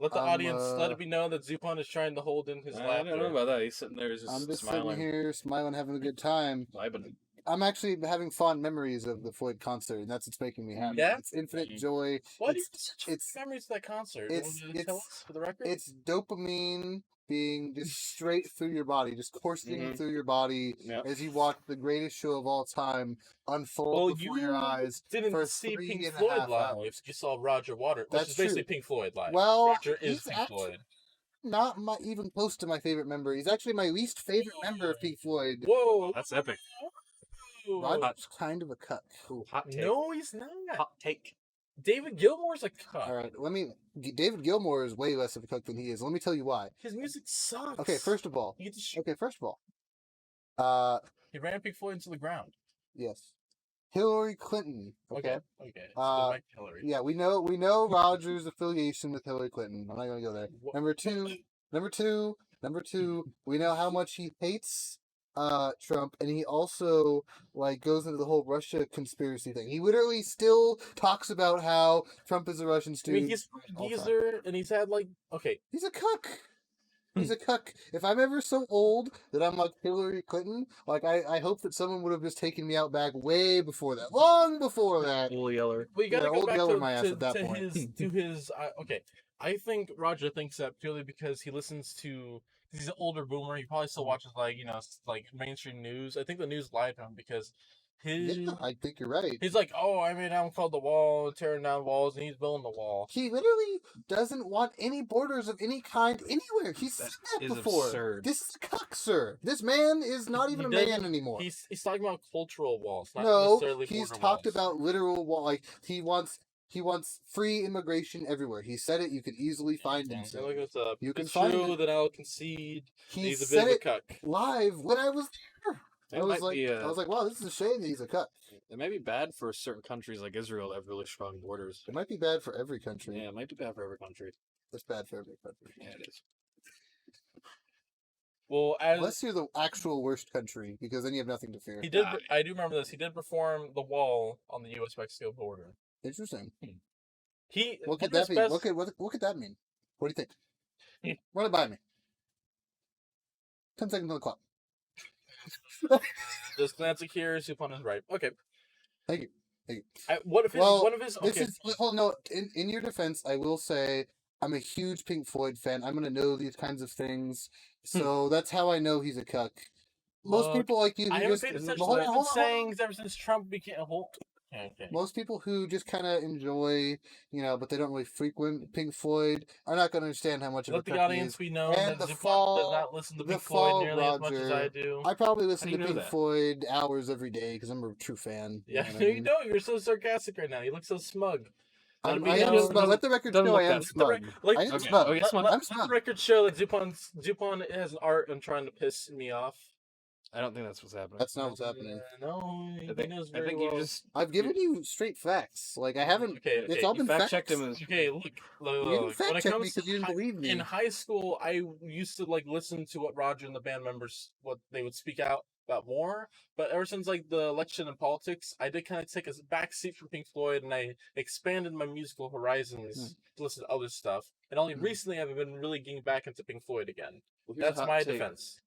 Let the audience let it be known that Zupon is trying to hold in his I laughter. don't know about that. He's sitting there just I'm just smiling. sitting here smiling, having a good time. Vibing. I'm actually having fond memories of the Floyd concert, and that's what's making me happy. Yeah? It's infinite Mhm. joy. What do you It's have such it's memories of that concert? it's Will you tell us for the record? it's dopamine being just straight through your body, just coursing Mhm. through your body Yep. as you watch the greatest show of all time unfold Well, before your you eyes didn't for see 3 Pink and a Floyd half live. hours. You saw Roger Waters, which That's is basically true. Pink Floyd live. Well, Roger is he's Pink actually Floyd. not even close to my favorite member. He's actually my least favorite member of Pink Floyd. Whoa, That's epic. Roger's kind of a cuck. Ooh, hot take. No, he's not. Hot take. David Gilmour's a cuck. All right, David Gilmour is way less of a cuck than he is. Let me tell you why. His music sucks. Okay, first of all, he, gets sh- he ran Pink Floyd into the ground. yes, Hillary Clinton. Okay. Okay. Let's Uh, go back to Hillary. Yeah, we know Roger's affiliation with Hillary Clinton. I'm not gonna go there. Wha- Number two. We know how much he hates Trump, and he also like goes into the whole Russia conspiracy thing. He literally still talks about how Trump is a Russian I student. mean, he's all a the time. geezer, and he's had like He's a cuck. He's a cuck. If I'm ever so old that I'm like Hillary Clinton, like I hope that someone would have just taken me out back way before that, long before that. Old Yeller. Well, you gotta Yeah, go old back Yeller to, my ass to, at that to point. his okay. I think Roger thinks that purely because he listens to. He's an older boomer. He probably still watches like like mainstream news. I think the news lied to him because his Yeah, I think you're right. he's like, oh, I made an album called The Wall, tearing down walls, and he's building the wall. He literally doesn't want any borders of any kind anywhere. He's said that is before. absurd. This is a cuck, sir. This man is not even a He doesn't- man anymore. He's talking about cultural walls, not No, necessarily he's border talked walls. about literal wall. Like he wants free immigration everywhere. He said it. You could easily find him. So look this up. You can it's find true it. that I'll concede He he's a said bit it of a cuck. live when I was there. It I was might like, be, I was like, wow, this is a shame that he's a cuck. It might be bad for certain countries like Israel that have really strong borders. It might be bad for every country. Yeah, it might be bad for every country. It's bad for every country. Yeah, it is. Well, as Unless you're the actual worst country, because then you have nothing to fear. he did, I do remember this. He did perform The Wall on the U.S. Mexico border. Interesting. He What could one that of his mean? best- What could that mean? What do you Hmm. think? Run it by me. 10 seconds on the clock. Just glancing here, soup on his right. Okay. Thank you. Thank you. What if his, Well, one of his? This Okay. is well, no. In your defense, I will say I'm a huge Pink Floyd fan. I'm gonna know these kinds of things, so that's how I know he's a cuck. Most Look, people like you, I who haven't just paid attention. hold I've on, been hold on, hold on. saying ever since Trump became a whole. Okay. Most people who just kind of enjoy, but they don't really frequent Pink Floyd are not gonna understand how much of a Let the cuck he audience is. be known And that the Zupon fall- does not listen to the Pink Floyd fall nearly as much as I Roger- do. I probably listen do to you know Pink that? Floyd hours every day because I'm a true fan. Yeah, know what I no, you mean? don't. You're so sarcastic right now. You look so smug. I Let me am know- smug. Let the record doesn't show I look am that smug. Like, I am Okay. smug. Okay, let, smug. let- I'm let smug. the record show that Zupon has an art on trying to piss me off. I don't think that's what's happening. That's not what's happening. No, he I think, knows I very think well. you just I've given you straight facts. Like I haven't. Okay, It's all you been fact facts. checked him as Okay, look. You didn't When fact it check me comes because you didn't to believe me. in high school, I used to like listen to what Roger and the band members what they would speak out about more. But ever since like the election and politics, I did kind of take a back seat from Pink Floyd, and I expanded my musical horizons to listen to other stuff. And only recently I've been really getting back into Pink Floyd again. Well, here's a That's hot my take. defense.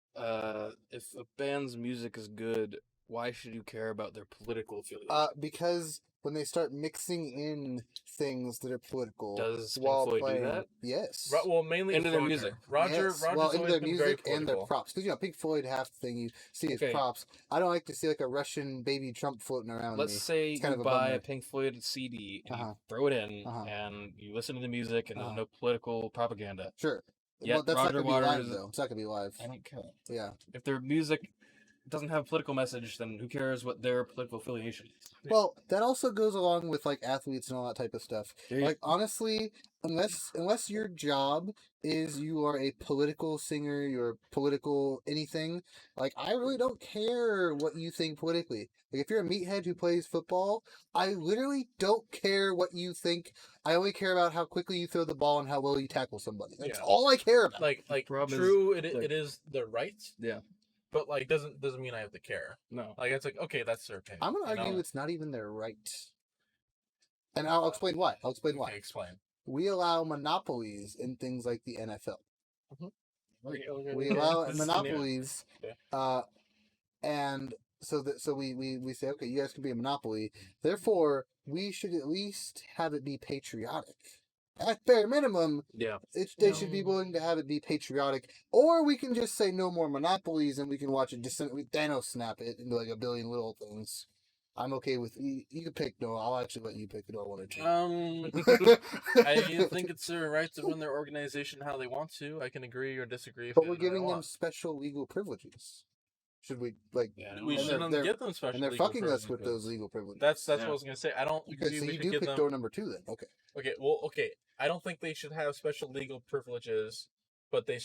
If a band's music is good, why should you care about their political affiliation? Because when they start mixing in things that are political, Does Pink while Floyd do playing, that? yes. Well, mainly Into their Roger. music. Roger, Yes. Roger's Well, into always their been very music and their political. props. Because Pink Floyd, half the thing you see is Okay. props. I don't like to see like a Russian baby Trump floating around Let's me. say It's kind you of a buy bummer. a Pink Floyd CD and Uh-huh. you throw it in, Uh-huh. and you listen to the music, and Uh-huh. there's no political propaganda. Sure. Yet Well, that's Roger not gonna be live Waters- though. It's not gonna be live. I don't care. Yeah. If their music doesn't have a political message, then who cares what their political affiliation is? Well, that also goes along with like athletes and all that type of stuff. There you- Like honestly, unless your job is you are a political singer, you're a political anything, like I really don't care what you think politically. Like if you're a meathead who plays football, I literally don't care what you think. I only care about how quickly you throw the ball and how well you tackle somebody. That's Yeah. all I care about. Like problem is, true, like- it is their right. Yeah. But like doesn't mean I have to care. No. Like it's like okay, that's their opinion. I'm gonna you argue know? it's not even their right. And I'll explain why. Okay, explain. We allow monopolies in things like the NFL. We Okay, allow this is monopolies, Okay. and so we say, okay, you guys can be a monopoly. Therefore, we should at least have it be patriotic. At bare minimum, Yeah. they should be willing to have it be patriotic. Or we can just say no more monopolies, and we can watch it just Thanos snap it into like a billion little things. I'm okay with you can pick no. I'll actually let you pick it all one or two. I think it's their right to run their organization how they want to. I can agree or disagree. But we're giving them special legal privileges. Should we like? Yeah, We and shouldn't they're- give them special. And they're legal fucking us with privileges. those legal privileges. That's what Yeah. I was gonna say. I don't Okay, agree so we you should do give pick them. door number 2 then. Okay. Okay. I don't think they should have special legal privileges, but they're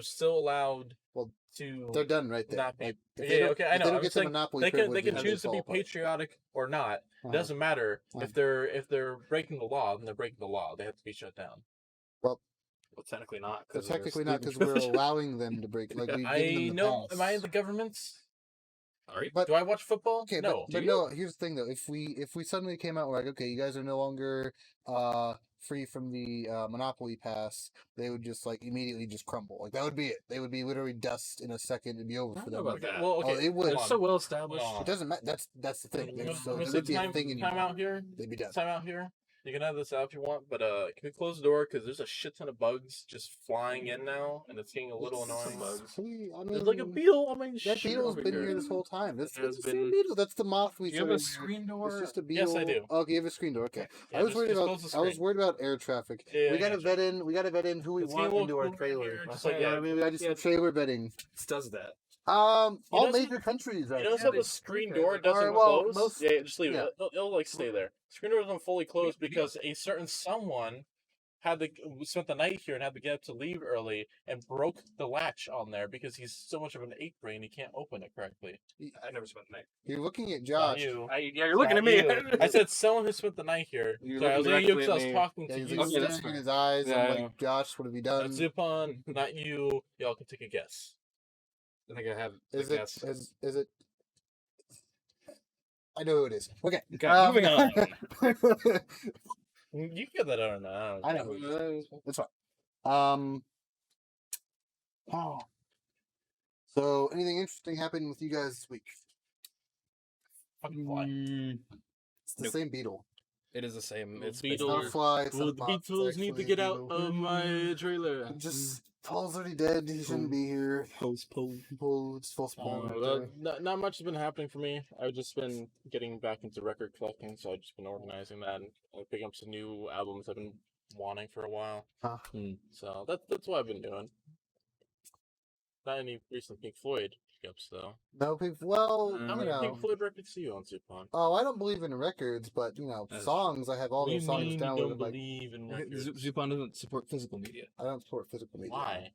still allowed. Well, to They're done right there. not be. Like, if they Yeah, don't- okay, I if know. They don't I'm get the saying monopoly they can privileges, choose just to be fall apart. patriotic or not. Uh-huh. It doesn't matter Uh-huh. if they're breaking the law. Then they're breaking the law. They have to be shut down. Well, technically not. But 'cause they're technically not, because legal we're privileges. allowing them to break. Like we've I given them the know. pass. Am I in the government? All right. But Do I watch football? okay, No. but no. Here's the thing though. If we suddenly came out like, okay, you guys are no longer free from the monopoly pass, they would just like immediately just crumble. Like that would be it. They would be literally dust in a second. It'd be over I for don't them. know about that. Well, Oh, okay. it would. hold They're on. so well established. Hold on. It doesn't matter. That's the thing. Let So me it say would be a time, thing. in time out here. They'd be done. Time out here. You can have this out if you want, but can we close the door because there's a shit ton of bugs just flying in now, and it's getting a little annoying. There's like a beetle on my That shirt beetle's over been here. here this whole time. That's There's the same been- beetle. That's the moth we Do you have saw a in- screen door? It's just a beetle. Yes, I do. Okay, you have a screen door. Okay. Yeah, I was just- worried just about. close the I was screen. worried about air traffic. Yeah, we I gotta got vet in. We gotta vet in who we It's want getting a into little our cooler trailer. here, just Like, like yeah, that. I mean, we gotta do some trailer vetting. It does that. All know major countries. You Are. notice how the screen door doesn't Alright, well, close? most- Yeah, just leave yeah. it. It'll like stay there. Screen door doesn't fully close because a certain someone had to spent the night here and had to get up to leave early and broke the latch on there because he's so much of an ape brain he can't open it correctly. I never spent the night. You're looking at Not Josh. you. Yeah, you're looking at me. You. I said someone who spent the night here. You're Sorry, I was looking looking at you because directly I at was me. talking Yeah, to he's you. like Okay, that's staring in fine. his eyes. Yeah, I'm I like, know. Josh, what have you Not done? Zupon, not you. Y'all can take a guess. I think I have. Is I it? guess. Is it? I know who it is. Okay. Okay, moving on. You get that or not? I know. Who it is. That's fine. Oh. So, anything interesting happened with you guys this week? Fucking fly. It's the Nope. same beetle. It is the same. Well, It's It's beetle- not a fly. It's Well, not a the moth, it's Beatles need to actually a get out beetle. of my trailer. Just Paul's already dead. He shouldn't be here. Postpone. Paul, it's false Paul. right there. Not much has been happening for me. I've just been getting back into record collecting, so I've just been organizing that and picking up some new albums I've been wanting for a while. Huh. So that's what I've been doing. Not any recent Pink Floyd pickups though. No, well, How you many know. Pink Floyd records do you own, Supon? Oh, I don't believe in records, but you know, That's- songs. I have all What do those you songs mean you downloaded. don't Like, believe in records? Zupon doesn't support physical media. I don't support physical media. Why?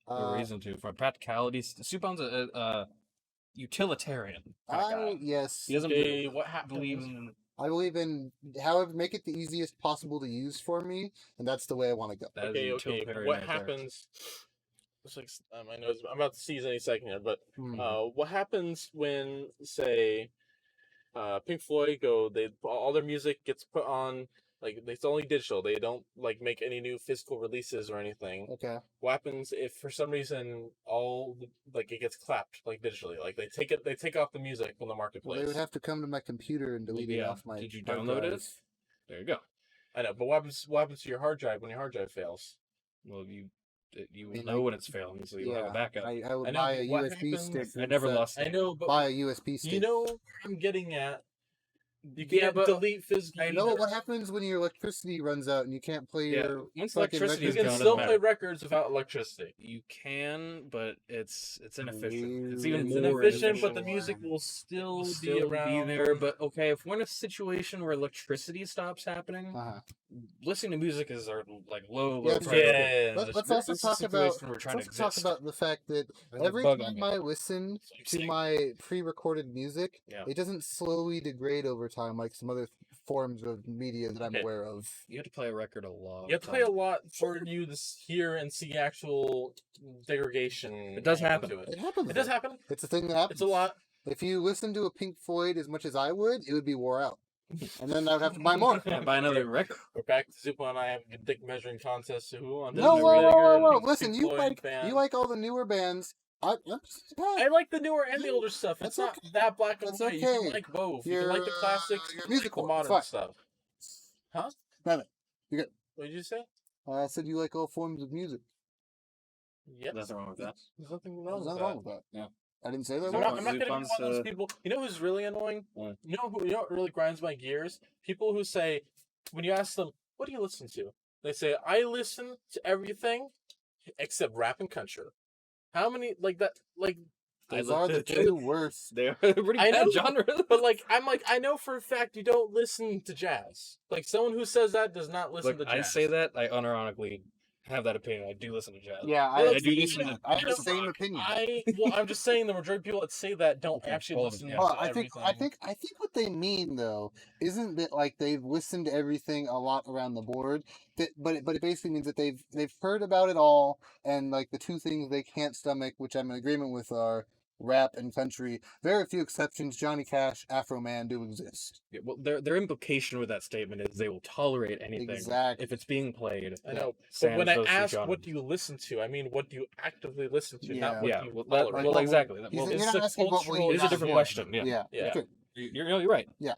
No reason to. For practicality, Zupon's a utilitarian kind of guy. Yes, He doesn't Okay, what happened? believe in I believe in however make it the easiest possible to use for me, and that's the way I want to go. that. Okay, is okay. utilitarian What right there. happens? Looks like I know I'm about to seize any second here, but Hmm. what happens when, say, Pink Floyd all their music gets put on, like, it's only digital. They don't like make any new physical releases or anything. Okay. What happens if for some reason it gets clapped like digitally? Like they take off the music from the Well, marketplace. they would have to come to my computer and delete it Yeah. off my. Did you hard download it? drive. There you go. I know, but what happens to your hard drive when your hard drive fails? Well, you will mean, know like- when it's failing, so you'll have a backup. I would I know, buy but a what USB stick. happens- I never instead. lost. I know, but Buy a USB stick. you know where I'm getting at. You Yeah, can't but- delete physical. I No, know what happens when your electricity runs out and you can't play Yeah, your once fucking electricity You is records? can gone, it still doesn't play matter. records without electricity. You can, but it's inefficient. It's even It's more inefficient, but the inefficient. music will still, Will be still around. there. But okay, if we're in a situation where electricity stops happening, Uh-huh. listening to music is our like low Yeah, priority. Yeah. Let's This also is a talk about situation where we're trying to let's talk exist. about the fact that There's a every bug on time you. I listen So you're to saying- my pre-recorded music, Yeah. it doesn't slowly degrade over time like some other forms of media that I'm Okay. aware of. You have to play a record a lot. You have to play a lot for you to hear and see actual degradation. It does happen. to it. It happens. It does though. happen. It's a thing that happens. It's a lot. If you listen to a Pink Floyd as much as I would, it would be wore out, and then I would have to buy more. Yeah, buy another record. We're back to Zupo and I having a dick measuring contest. So who on No, this whoa, bigger whoa, whoa, whoa! Pink Listen, you Floyd like fan? you like all the newer bands. I like the newer and the older stuff. It's That's not that black and That's white. You can okay. like both. You You're, can like the classics. you're You can like the musical. It's modern fine. stuff. Huh? Nothing. What did you say? I said you like all forms of music. Yes. Nothing wrong with that. There's nothing wrong There's with nothing that. wrong with that. Yeah. I didn't say that. I'm So not, wrong. I'm not Zoo gonna be one Fun's, of those people. You know who's really annoying? What? You know what really grinds my gears? People who say, when you ask them, "What do you listen to?" They say, "I listen to everything except rap and country." How many like that? Like, Those are the two worst. They're pretty I bad know, genres. but like, I know for a fact you don't listen to jazz. Like, someone who says that does not listen Look, to jazz. I say that, I unironically have that opinion. I do listen to jazz. Yeah, Well, I that's do the listen thing. to I have the jazz same rock. opinion. I'm just saying the majority of people that say that don't Okay, actually all of listen them, to yeah. Well, I everything. think what they mean though isn't that like they've listened to everything a lot around the board. But it basically means that they've heard about it all, and like the two things they can't stomach, which I'm in agreement with, are rap and country. Very few exceptions. Johnny Cash, Afro Man do exist. Yeah, well, their implication with that statement is they will tolerate anything Exactly. if it's being played. I know. But Sans when I those two ask genres. what do you listen to, I mean what do you actively listen to, not what Yeah, do you well, tolerate. Like, well, what exactly. will- That- He's- well, you're it's not a asking what will cultural you it is a not different do. question. Yeah, Yeah. Yeah. Okay. You're right. Yeah.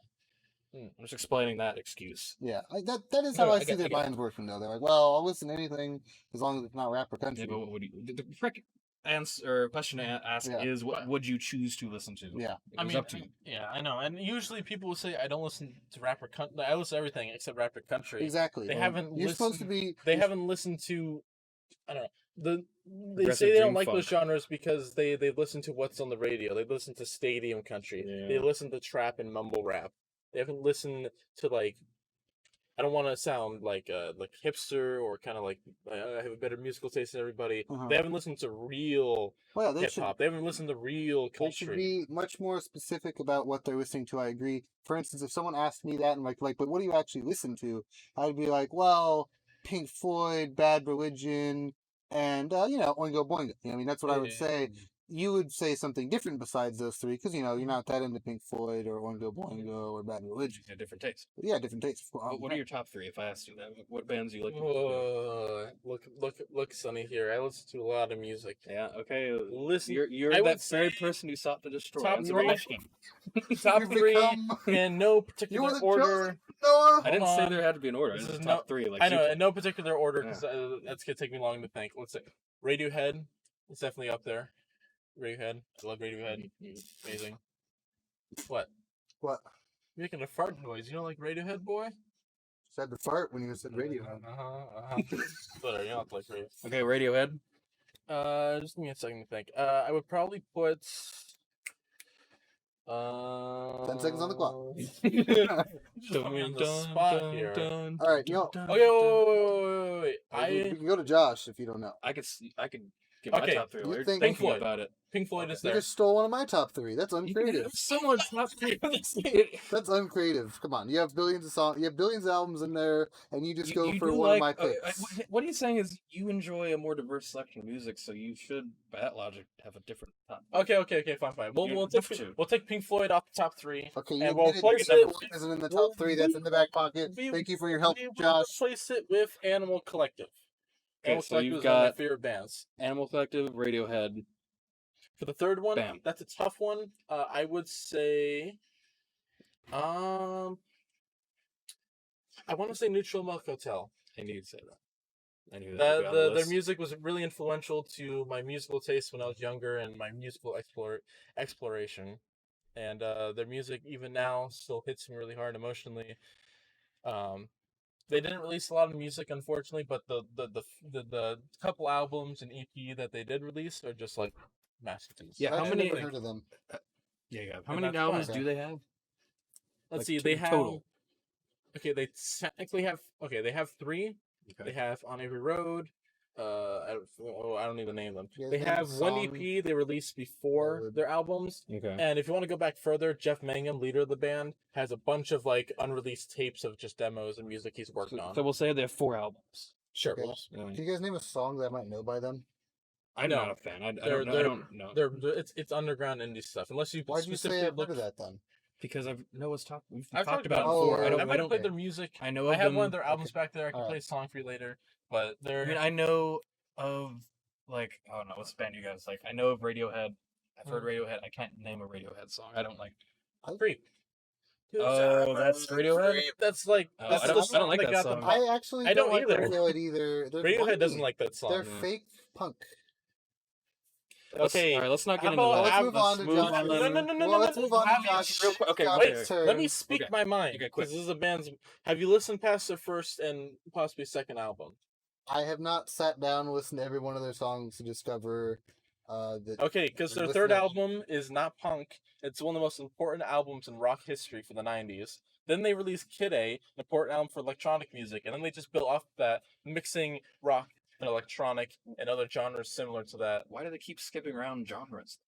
I'm just explaining that excuse. Yeah. That is No, how I I get- see I their get it. minds working though. They're like, well, I'll listen to anything as long as it's not rap or country. Yeah, but what would you? The correct answer or question to ask Yeah. is, what would you choose to listen to? Yeah. It was up to you. Yeah, I know. And usually people will say I don't listen to rap or country. I listen to everything except rap or country. Exactly. They haven't You're supposed to listened- be. They you're- haven't listened to. I don't know. They Progressive say they don't dream like those funk. genres because they listen to what's on the radio. They listen to stadium country. They Yeah. listen to trap and mumble rap. They haven't listened to like. I don't want to sound like hipster or kind of like I have a better musical taste than everybody. Uh-huh. They haven't listened to real Well, they hip should. hop. They haven't listened to real They should country. be much more specific about what they're listening to. I agree. For instance, if someone asked me that and like, but what do you actually listen to? I'd be like, well, Pink Floyd, Bad Religion, and Oingo Boingo. I mean, that's what I would say. You would say something different besides those three because you're not that into Pink Floyd or Oingo Boingo or Bad Religion. A different taste. But yeah, different tastes. Of course. What are your top three? If I asked you that, what bands do you like? to listen Look, Sonny here. I listen to a lot of music. to? Yeah. Okay. Listen, You're I would that very say person who sought to destroy. top Answer three. my question. top You've three become- in no You particular were the order. chosen Noah. I didn't Hold say on. there had to be an order. This It's is top three. Like I know super- in no particular order because Yeah. that's gonna take me long to think. Let's say Radiohead is definitely up there. Radiohead, I love Radiohead. Amazing. What? What? You're making a fart noise. You don't like Radiohead, boy? Said the fart when you said radio. Whatever. You don't have to like Radiohead. Okay, Radiohead. Just give me a second to think. I would probably put. 10 seconds on the clock. Just put me on the spot here. All right, yo. Okay, wait. You can go to Josh if you don't know. I could give my Okay, top three. you You're think- thinking Floyd. about it. Pink Floyd is You there. just stole one of my top three. That's uncreative. Someone's top three. That's uncreative. Come on, you have billions of songs. You have billions of albums in there, and you just go for do one of my like- picks. what he's saying is you enjoy a more diverse selection of music, so you should, by that logic, have a different top. Okay, fine. You're We'll have take to. We'll take Pink Floyd off the top three. Okay, And you we'll admitted place that it- Floyd isn't in the we'll- top three. That's in the back pocket. we- Thank you for your help, We will Josh. replace it with Animal Collective. Okay, Animal so Collective you've is one of my got- favorite bands. Animal Collective, Radiohead. For the third one, Bam. that's a tough one. I would say, I want to say Neutral Milk Hotel. I knew you'd say that. I knew that. would be on the Their list. music was really influential to my musical taste when I was younger and my musical exploration. And their music, even now, still hits me really hard emotionally. They didn't release a lot of music, unfortunately, but the couple albums and EP that they did release are just like masterpieces. Yeah, I've how many- never heard of them? Yeah. How And many that's albums fine. do they have? Let's Like see, two they have total. Okay, they technically have they have three. They have On Every Road. I don't need to name them. Yeah, They name have the one song. EP they released before Road. their albums. Okay. And if you want to go back further, Jeff Mangum, leader of the band, has a bunch of like unreleased tapes of just demos and music he's worked on. So we'll say they have 4 albums. Sure. Okay. Yeah. Can you guys name a song that I might know by them? I'm No. not a fan. I They're- don't know. It's underground indie stuff. Unless you Why'd you say specifically I've heard of that then? Because I've Noah's talked. We've I've talked about it Oh, before. I I don't. I I might have don't. played their music. I know. I Of have them. one of their albums back there. I can Alright. play a song for you later. But they're I mean, I know of like, oh no, what's the band you guys like? I know of Radiohead. I've heard Radiohead. I can't name a Radiohead song. I don't like. Creep. Oh, that's Radiohead? Creep. That's like Oh, that's I the don't song like that got them song. pop- I actually I don't don't like either. Radiohead either. They're Radiohead doesn't whiny. like that song. They're fake punk. Okay, All right, let's not get how into about that. Let's move on Let's to move Josh. on. Well, let's move on to Josh. Real quick. Okay, Josh's okay. Let me turn. speak Okay. my mind Okay, quick. because this is a band's. Have you listened past their first and possibly second album? I have not sat down and listened to every one of their songs to discover that. Okay, because their Listen third to- album is not punk. It's one of the most important albums in rock history for the '90s. Then they released Kid A, an important album for electronic music, and then they just built off that, mixing rock and electronic and other genres similar to that. Why do they keep skipping around genres?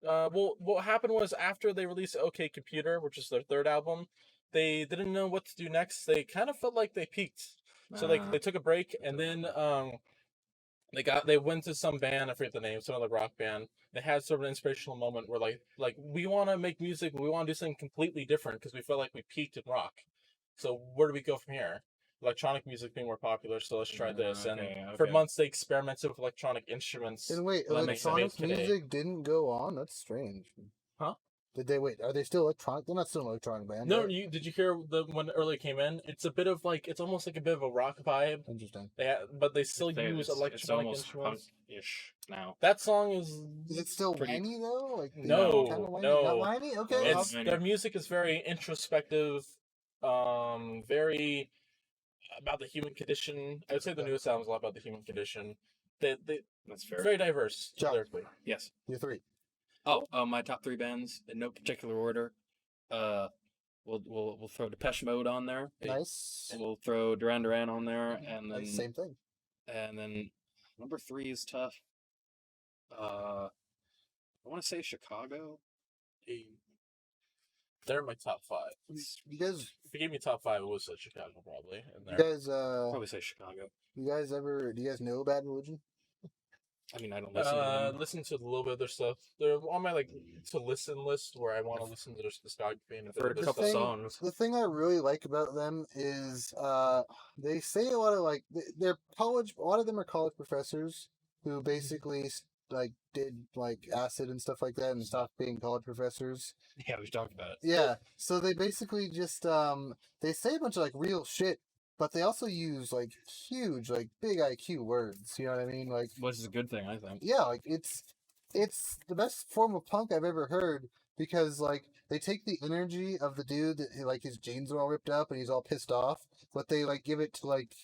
Well, what happened was after they released OK Computer, which is their third album, they didn't know what to do next. They kind of felt like they peaked, so they took a break, and then they went to some band, I forget the name, some other rock band. They had sort of an inspirational moment where like we want to make music, but we want to do something completely different because we felt like we peaked in rock. So where do we go from here? Electronic music being more popular, so let's try this. And for okay. months they experimented with electronic instruments. And wait, Well, that makes electronic sense today. music didn't go on? That's strange. Huh? Did they wait? Are they still electronic? They're not still an electronic band. No, right? did you hear when it earlier came in? It's a bit of like it's almost like a bit of a rock vibe. Interesting. But they still use It's electronic almost instruments. punk-ish now. That song is Is it still Pretty- whiny though? Like they No, kinda whiny? no. Not whiny? Okay. it's I'll- their music is very introspective, very about the human condition. I would say the newest album is a lot about the human condition. They That's fair. very diverse John. lyrically. Yes. You're three. Oh, my top 3 bands in no particular order. We'll throw Depeche Mode on there. Nice. We'll throw Duran Duran on there, and then Same thing. number 3 is tough. I want to say Chicago. They're my top 5. You guys, If you gave me top 5, it would say Chicago probably in you there. guys, Probably say Chicago. do you guys know Bad Religion? I mean, I don't listen to them. Listen to a little bit of their stuff. They're on my to listen list where I want to listen to their discography. And I've heard a The couple thing- songs. The thing I really like about them is they say a lot of like they're college. A lot of them are college professors who basically like did like acid and stuff like that and stopped being college professors. Yeah, we talked about it. Yeah, so they basically just they say a bunch of like real shit, but they also use like huge like big IQ words. You know what I mean? Like Which is a good thing, I think. yeah, like it's the best form of punk I've ever heard because like they take the energy of the dude that like his jeans are all ripped up and he's all pissed off, but they like give it to like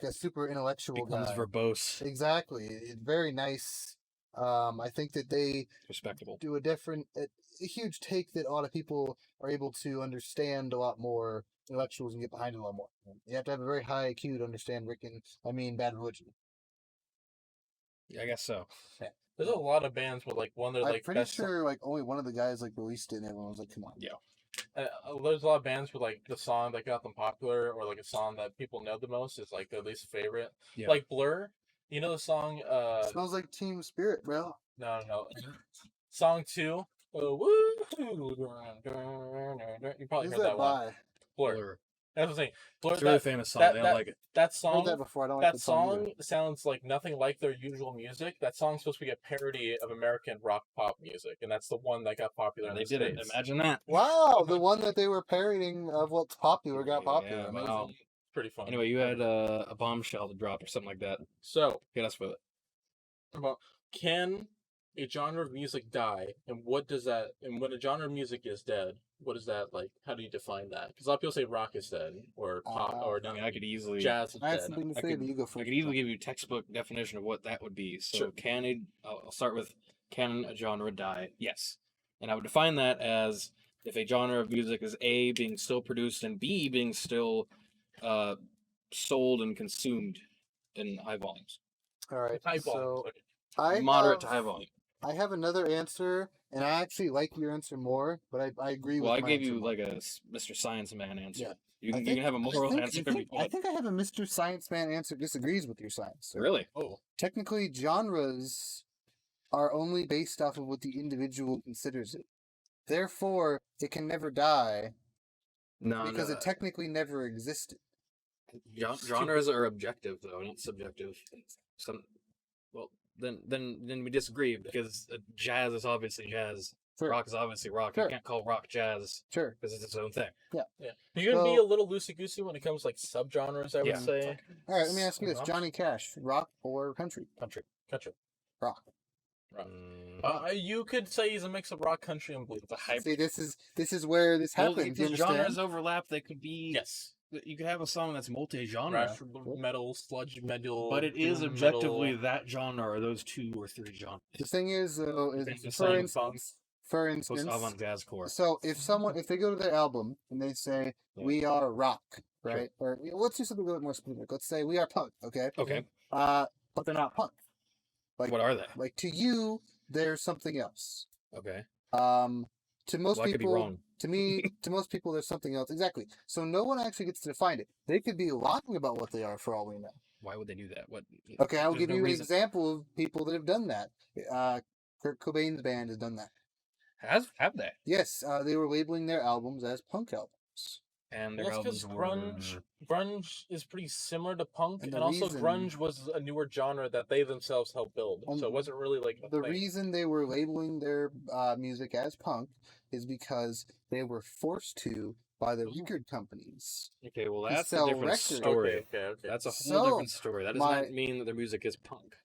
a super intellectual Becomes guy. verbose, Exactly, it's very nice. I think that they respectable. do a huge take that a lot of people are able to understand a lot more. Intellectuals and get behind it a lot more. You have to have a very high IQ to understand Bad Religion. Yeah, I guess so. There's a lot of bands with like one of their I'm like pretty best. sure like only one of the guys like released it and everyone was like, "Come on." Yeah. There's a lot of bands with like the song that got them popular or like a song that people know the most is like their least favorite. Yeah. Like Blur, you know the song. Smells like Team Spirit, bro. No. Song 2. Woo! You probably Who's heard that that one. by? Blur. Blur. That's what I'm saying. Blur. It's a really That, famous song. that- They that- don't like it. that Heard song. that before. I don't like That the song. either. song sounds like nothing like their usual music. That song's supposed to be a parody of American rock pop music, and that's the one that got popular. They in the did it. States. Imagine that. Wow, the one that they were parodying of what's popular got popular. Yeah, Amazing. wow. Pretty fun. Anyway, you had a bombshell to drop or something like that. So Hit us with it. about can a genre of music die, and what does that? And when a genre of music is dead, what is that like? How do you define that? Because a lot of people say rock is dead, or pop, or I mean, I could easily jazz is I had dead. something to I say, could- but you go I first. could easily give you a textbook definition of what that would be. So Sure. I'll start with can a genre die? Yes. And I would define that as if a genre of music is A, being still produced, and B, being still sold and consumed in high volumes. All right. High So volumes. Okay. I Moderate to have- high volume. I have another answer, and I actually like your answer more, but I agree Well, with I my gave answer you more. like a Mr. Science Man answer. Yeah. You I can, think- you can have a moral answer if you I want. think I have a Mr. Science Man answer disagrees with your science. So Really? Oh, technically, genres are only based off of what the individual considers it. Therefore, it can never die No. because it technically never existed. Genres are objective though, not subjective. Some, well, then we disagree because jazz is obviously jazz. Sure. Rock is obviously rock. Sure. You can't call rock jazz Sure. because it's its own thing. Yeah, you can be So- a little loosey goosey when it comes to, like, subgenres. I would Yeah. say All right, let me ask you this: Rock? Johnny Cash, rock or country? Country. country. Rock. Rock. Mm, You could say he's a mix of rock, country, and blues. the hype. See, this is where this Well, happens. if You these understand? genres overlap, they could be. Yes, You could have a song that's multi-genre, thrash, metal, sludge metal, but it is doom objectively metal, that genre or those 2 or 3 genres. The thing is, though, is Think the for same instance, for Post instance, avant-garde core. so if they go to their album and they say Yeah. we are rock, right? Or let's do something a little bit more specific. Let's say we are punk, okay? Okay. But they're not punk. Like What are they? like to you, there's something else. Okay. To most Well, I could be people, wrong. to me, to most people, there's something else. Exactly. So no one actually gets to define it. They could be lying about what they are for all we know. Why would they do that? What? Okay, I'll There's give no you an reason. example of people that have done that. Kurt Cobain's band has done that. Have they? Yes, they were labeling their albums as punk albums. And Well, their that's because albums were... grunge is pretty similar to punk, And and, the also reason- grunge was a newer genre that they themselves helped build. And So it wasn't really like a The thing. reason they were labeling their music as punk is because they were forced to by the record companies. Okay, well to that's a sell different records. story. Okay. That's a whole So, different story. That does my- not mean that their music is punk.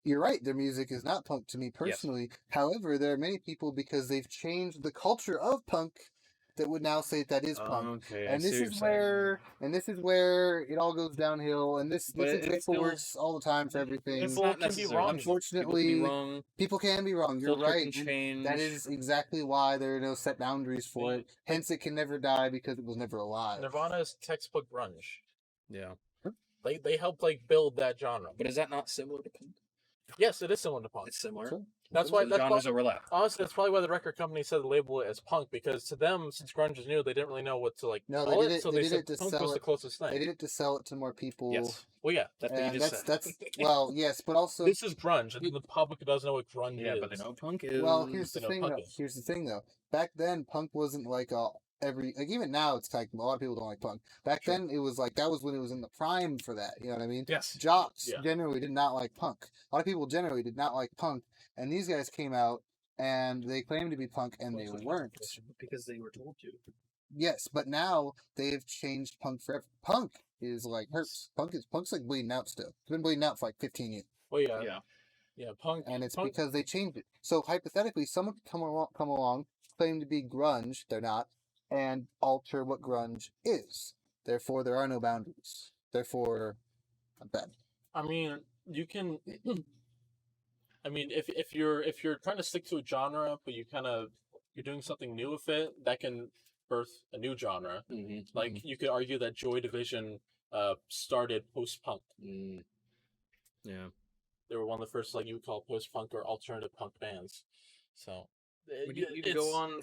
You're right, their music is not punk to me personally. However, there are many people, because they've changed the culture of punk, that would now say that is punk. Okay, And this is where it all goes downhill. And this But it's still- works all the time for everything. It's People not can be necessarily. wrong. Unfortunately, wrong. people can be wrong. You're Culture right. can change. That is exactly why there are no set boundaries for Yeah. it. Hence, it can never die because it was never alive. Nirvana is textbook grunge. Yeah, They helped like build that genre. but is that not similar to punk? Yes, it is similar to punk. It's similar. Sure. That's So why. the That's genres why. overlap. Honestly, that's probably why the record company said to label it as punk, because to them, since grunge is new, they didn't really know what to like No, call they did it. it- So they they did said it to punk sell was it- the closest thing. They did it to sell it to more people. Yes, Well, yeah. that's what you And just that's said. well, yes, but also This is grunge, and the public doesn't know what grunge yeah, is. but they know punk is. well, here's the you know, thing. punk Though. is. Here's the thing, though. Back then, punk wasn't like even now it's like a lot of people don't like punk. Back Sure. then, it was like that was when it was in the prime for that. You know what I mean? Yes. Jocks Yeah. generally did not like punk. A lot of people generally did not like punk, and these guys came out and they claimed to be punk, and they weren't. because they were told to. Yes, but now they've changed punk forever. Punk is like hurts. Punk's like bleeding out still. It's been bleeding out for like 15 years, Well, yeah, Yeah. punk, and it's punk, because they changed it. So hypothetically, someone could come along, claim to be grunge, they're not, and alter what grunge is. Therefore, there are no boundaries. Therefore, I'm bad. I mean, you can. I mean, if you're trying to stick to a genre, but you're doing something new with it, that can birth a new genre. Mm-hmm. Like you could argue that Joy Division started post punk. Yeah. They were one of the first, like you would call post punk or alternative punk bands. So You could go on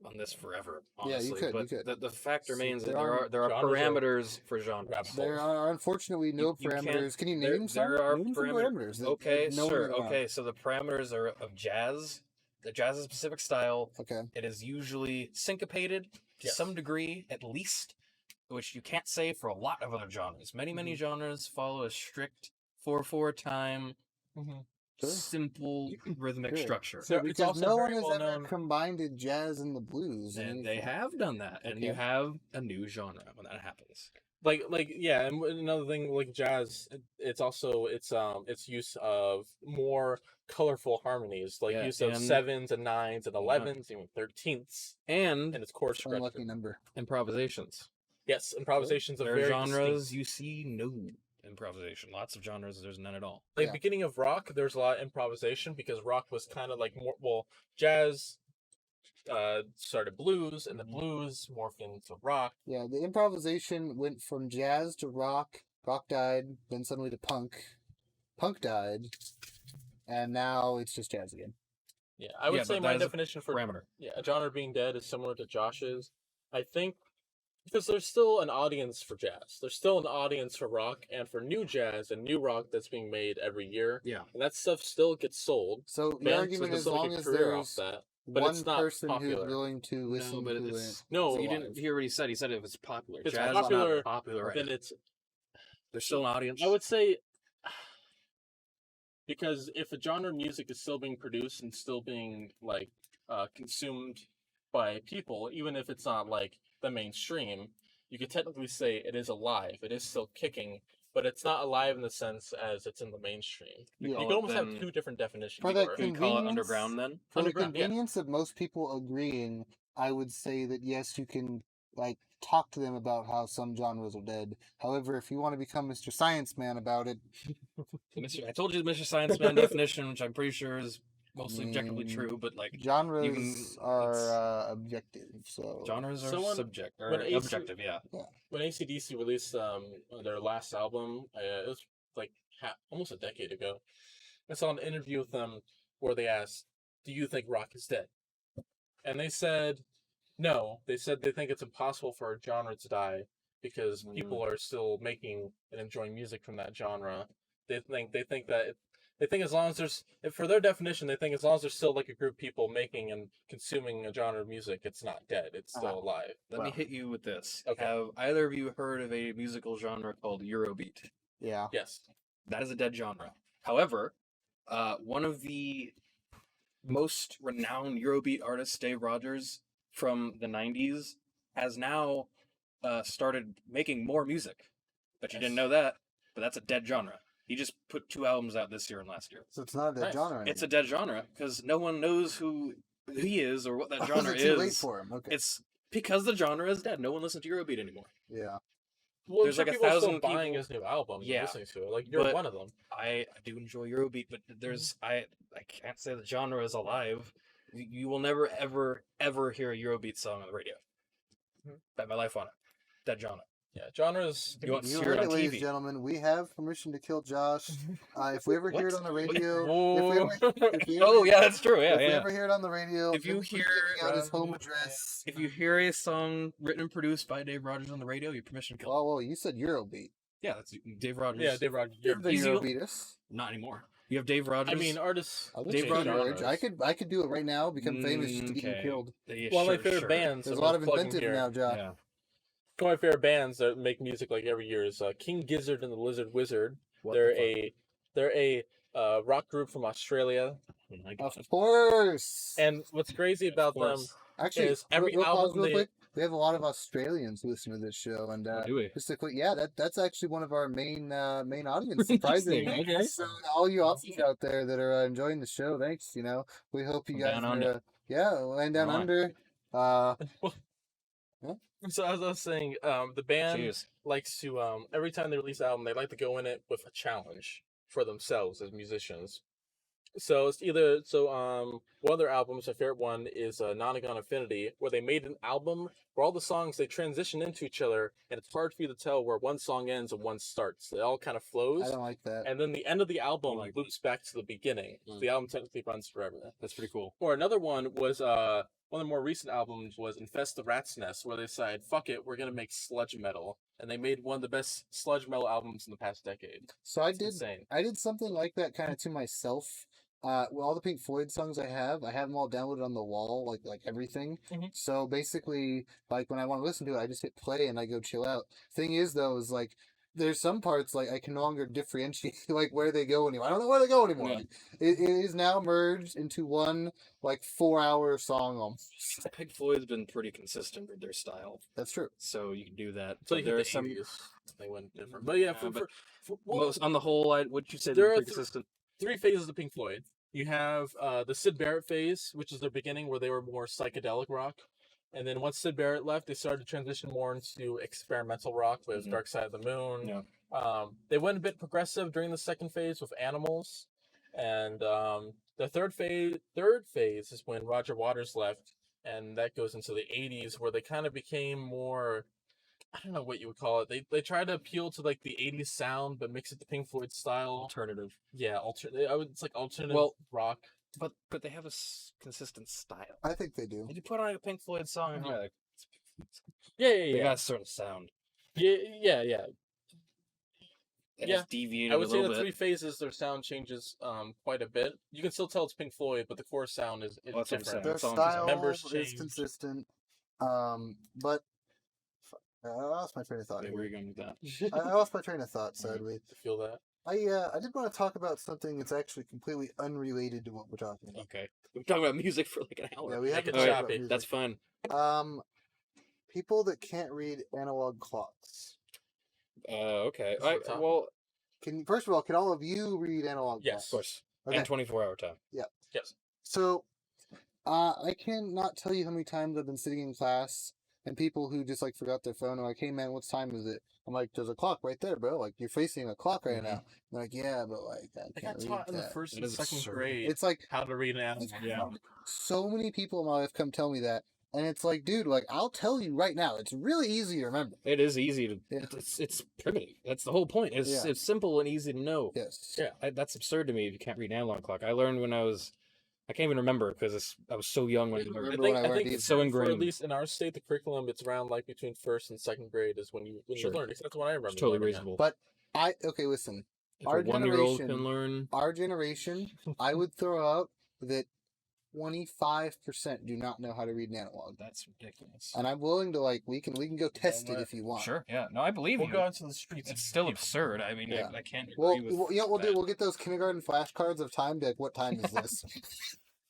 on this forever. Yeah, Honestly, you could, But you could. the fact So remains that there there are genres are- parameters for genre. Rabbit There holes. are unfortunately no You can't- parameters. Can you there- name some? there are Name some parameters. that Okay, no one sure. would want. Okay, so the parameters are of jazz. The jazz is a specific style. Okay. It is usually syncopated to Yes. some degree, at least, which you can't say for a lot of other genres. Many Mm-hmm. genres follow a strict 4/4 time, Sure. simple rhythmic Sure. structure. So It's because also no very one has well ever known- combined the jazz and the blues. in And any they form. have done that, and you Okay. have a new genre when that happens. like yeah, and another thing like jazz, it's also its use of more colorful harmonies, like Yeah, use of and- 7s and 9s and 11s, even 13ths, And and its chord structure. Unlucky number. improvisations. Yes, improvisations of There are very genres distinct. you see no improvisation. Lots of genres there's none at all. Like Yeah. beginning of rock, there's a lot of improvisation because rock was kind of like more jazz started blues, and the blues morphed into rock. Yeah, the improvisation went from jazz to rock. Rock died, then suddenly to punk. Punk died, and now it's just jazz again. Yeah, I would Yeah, say but my that is a definition for Parameter. a genre being dead is similar to Josh's. I think because there's still an audience for jazz. There's still an audience for rock and for new jazz and new rock that's being made every year. Yeah. And that stuff still gets sold. So the Bands argument can is, as still make long a as career off there's that. but one it's not person popular. who's willing to listen No, but to it's it. No, You didn't hear what he said. He said if it's popular. It's Jazz popular, is not popular right then now. it's. There's still an audience. I would say because if a genre of music is still being produced and still being like consumed by people, even if it's not like the mainstream, you could technically say it is alive. It is still kicking, but it's not alive in the sense as it's in the mainstream. Yeah. You call can it almost have then- two different definitions For for that it. Can you call it convenience- underground then? For the Underground, yeah. convenience of most people agreeing, I would say that yes, you can like talk to them about how some genres are dead. However, if you want to become Mr. Science Man about it, I told you the Mr. Science Man definition, which I'm pretty sure is mostly objectively mean, true, but like genres it's- are objective. So genres are Someone- subject or when AC objective, yeah. When AC/DC released their last album, it was like almost a decade ago. I saw an interview with them where they asked, "Do you think rock is dead?" And they said, "No." They said they think it's impossible for a genre to die because people are still making and enjoying music from that genre. They think that they think as long as there's, for their definition, they think as long as there's still like a group of people making and consuming a genre of music, it's not dead. It's still alive. Let me Wow. hit you with this. Okay. Have either of you heard of a musical genre called Eurobeat? yeah, Yes. That is a dead genre. However, one of the most renowned Eurobeat artists, Dave Rogers, from the 90s, has now started making more music. Bet you didn't know that, but that's a dead genre. He just put 2 albums out this year and last year. so it's not a Nice. genre. It's a dead genre because no one knows who he is or what that anymore. genre Is it too late is. for him? Okay. It's because the genre is dead. No one listens to Eurobeat anymore. Yeah. Well, There's sure, like people are still 1,000 buying people- his new album, and Yeah, listening to it. Like you're but- one of them. I do enjoy Eurobeat, but there's I can't say the genre is alive. You will never ever hear a Eurobeat song on the radio. Bet my life on it. Dead genre. Yeah, genres. You want to You hear heard it it, on ladies TV? and gentlemen. We have permission to kill Josh. If we ever hear it What? on the radio, Whoa. if we ever, Oh yeah, that's true. Yeah, if we yeah. ever hear it on the radio, If you then we're hear, giving out his home address. If you hear a song written and produced by Dave Rogers on the radio, you have permission to kill. Well, you said Eurobeat. Yeah, that's Dave Rogers. Yeah, Dave Rogers. You're the Easy- Eurobeaters. Not anymore. You have Dave Rogers. I mean, artists. I'll Dave change Rogers. George. I could do it right now. Become famous just to get you Okay. killed. Yeah, One of my sure, favorite sure. bands. There's a I'm lot of gonna plug 'em inventive here. now, Josh. Yeah. One of my favorite bands that make music like every year is King Gizzard and the Lizard Wizard. What They're the fuck? they're a rock group from Australia. Oh my Of God. course. And what's crazy about Of them course. Actually, is every real pause album real they- quick. We have a lot of Australians who listen to this show, and Oh, do we? just a quick, yeah, that's actually one of our main audience. Surprisingly, Interesting, okay. so all you Aussies out there that are enjoying the show, thanks. We hope you From guys down are, under. yeah, land down Right. under. So as I was saying, the band Jeez. likes to every time they release an album, they like to go in it with a challenge for themselves as musicians. So it's either one of their albums, my favorite one is Nonagon Infinity, where they made an album where all the songs they transition into each other, and it's hard for you to tell where one song ends and one starts. It all kind of flows, I don't like that. and then the end of the album like loops back to the beginning. So Mm. the album technically runs forever. That's pretty cool. Or another one was one of the more recent albums was Infest the Rat's Nest, where they decided, fuck it, we're gonna make sludge metal. And they made one of the best sludge metal albums in the past decade. So I It's did insane. something like that kind of to myself. Well, all the Pink Floyd songs I have them all downloaded on the wall, like everything. Mhm. So basically, like when I want to listen to it, I just hit play and I go chill out. Thing is, though, is like there's some parts like I can no longer differentiate like where they go anymore. I don't know where they go anymore. Yeah. It is now merged into one like 4-hour song almost. Pink Floyd's been pretty consistent with their style, That's true. so you can do that. So But you there hit are the some 80s, they went different. But yeah, but well, most, on the whole, would you say There they're are pretty consistent? 3 phases of Pink Floyd. You have the Sid Barrett phase, which is their beginning, where they were more psychedelic rock. And then once Sid Barrett left, they started to transition more into experimental rock with Mhm. Dark Side of the Moon. Yeah. They went a bit progressive during the second phase with Animals. And the third phase is when Roger Waters left, and that goes into the 80s, where they kind of became more, I don't know what you would call it. They tried to appeal to like the 80s sound, but mix it to Pink Floyd style. Alternative. Yeah, it's like alternative Well, rock. But they have a consistent style. I think they do. If you put on a Pink Floyd song, and you're like, Yeah, they got a sort of sound. yeah. it Yeah, has deviated I a would say little the bit. three phases, their sound changes quite a bit. You can still tell it's Pink Floyd, but the core sound is Well, that's what I'm different. saying. Their That's all I'm saying. style Members is change. consistent. But I lost my train of thought. Yeah, here. where are you going with that? I lost my train of thought, Alright. sadly. I feel that. I did want to talk about something that's actually completely unrelated to what we're talking about. Okay. We're talking about music for like an hour. Yeah, we Make have to it talk about choppy. music. That's fine. People that can't read analog clocks. Okay. This is a topic. Well, First of all, can all of you read analog Yes. of course. Okay. And 24-hour time. Yes. So, I cannot tell you how many times I've been sitting in class and people who just like forgot their phone are like, "Hey man, what time is it?" I'm like, "There's a clock right there, bro. Like you're facing a clock right now." They're like, "Yeah, but like I I can't got read taught in the that." first That and is second absurd. grade It's like how to read an I've animal. Yeah. had so many people in my life come tell me that, and it's like, dude, like I'll tell you right now, it's really easy to remember. It is easy to. Yeah. It's primitive. That's the whole point. It's Yeah. it's simple and easy to know. Yes. Yeah. That's absurd to me if you can't read an analog clock. I learned when I can't even remember because I was so young when I I learned. remember I when think, I I learned think these. It's so for ingrained. at least in our state, the curriculum it's around like between first and second grade is when you Sure. learn. That's what I remember. It's totally learning it. reasonable. But okay, listen. If our a 1-year-old generation- can learn, Our generation, I would throw out that 25% do not know how to read an analog. that's ridiculous. And I'm willing to we can go test it what? if you want. Sure. Yeah. No, I believe We'll you. go out to the streets. It's and still people- absurd. I mean, Yeah. I can't agree Well, with you know what we'll do? that. We'll get those kindergarten flashcards of time. Be like, what time is this?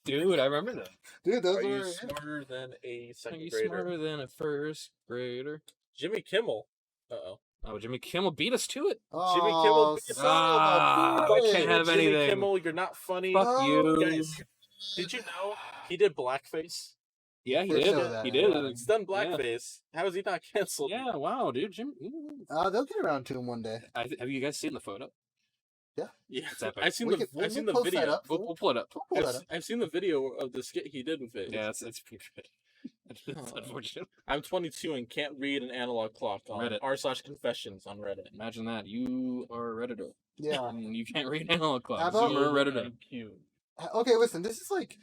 Dude, I remember that. Dude, those Are you were. smarter than a Are second you grader? smarter than a first grader? Jimmy Kimmel. Uh-oh. Oh, Jimmy Kimmel beat us to it. Jimmy Kimmel beat us son of a Ah, bitch. I can't have Jimmy anything. Kimmel, you're not funny. Fuck No. you. Guys, did you know he did blackface? Yeah, he Didn't did. know that. He did. He's done blackface. How is he not canceled? Yeah, wow, dude. Jim. They'll get around to him one day. Have you guys seen the photo? Yeah. It's epic. I've seen We the can- I've seen we'll the post that video. up. We'll pull it up. We'll pull that up. I've seen the video of the skit he did with it. Yeah, it's pretty good. It's unfortunate. I'm 22 and can't read an analog clock on Reddit. r/confessions on Reddit. Imagine that. You are a Redditor. Yeah. And you can't read analog How clocks. about- You're a Redditor. IQ. Okay, listen. This is like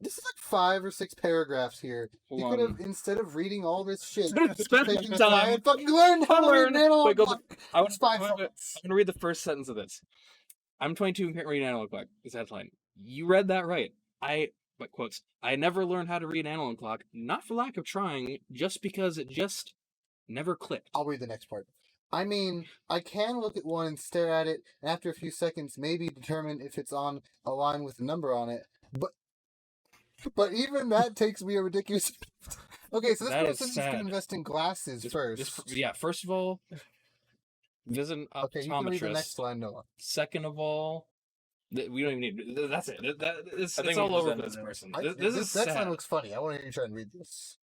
this is like 5 or 6 paragraphs here. Hold You on. could have, instead of reading all this shit, Spend taken time. and fucking learned how to read an analog Wait, go clock. I It's 5 I'm seconds. gonna read the first sentence of this. I'm 22 and can't read an analog clock. Is that headline? You read that right. But quotes. I never learned how to read an analog clock, not for lack of trying, just because it just never clicked. I'll read the next part. I mean, I can look at one and stare at it, and after a few seconds, maybe determine if it's on a line with a number on it. But even that takes me a ridiculous. Okay, so this That is person's sad. gonna invest in glasses first. Yeah, first of all, visit an Okay, you can read the next optometrist. line, Noah. Second of all, we don't even need. That's it. It's I think all we over presented this it. person. I- This is next sad. line looks funny. I want to hear you try and read this.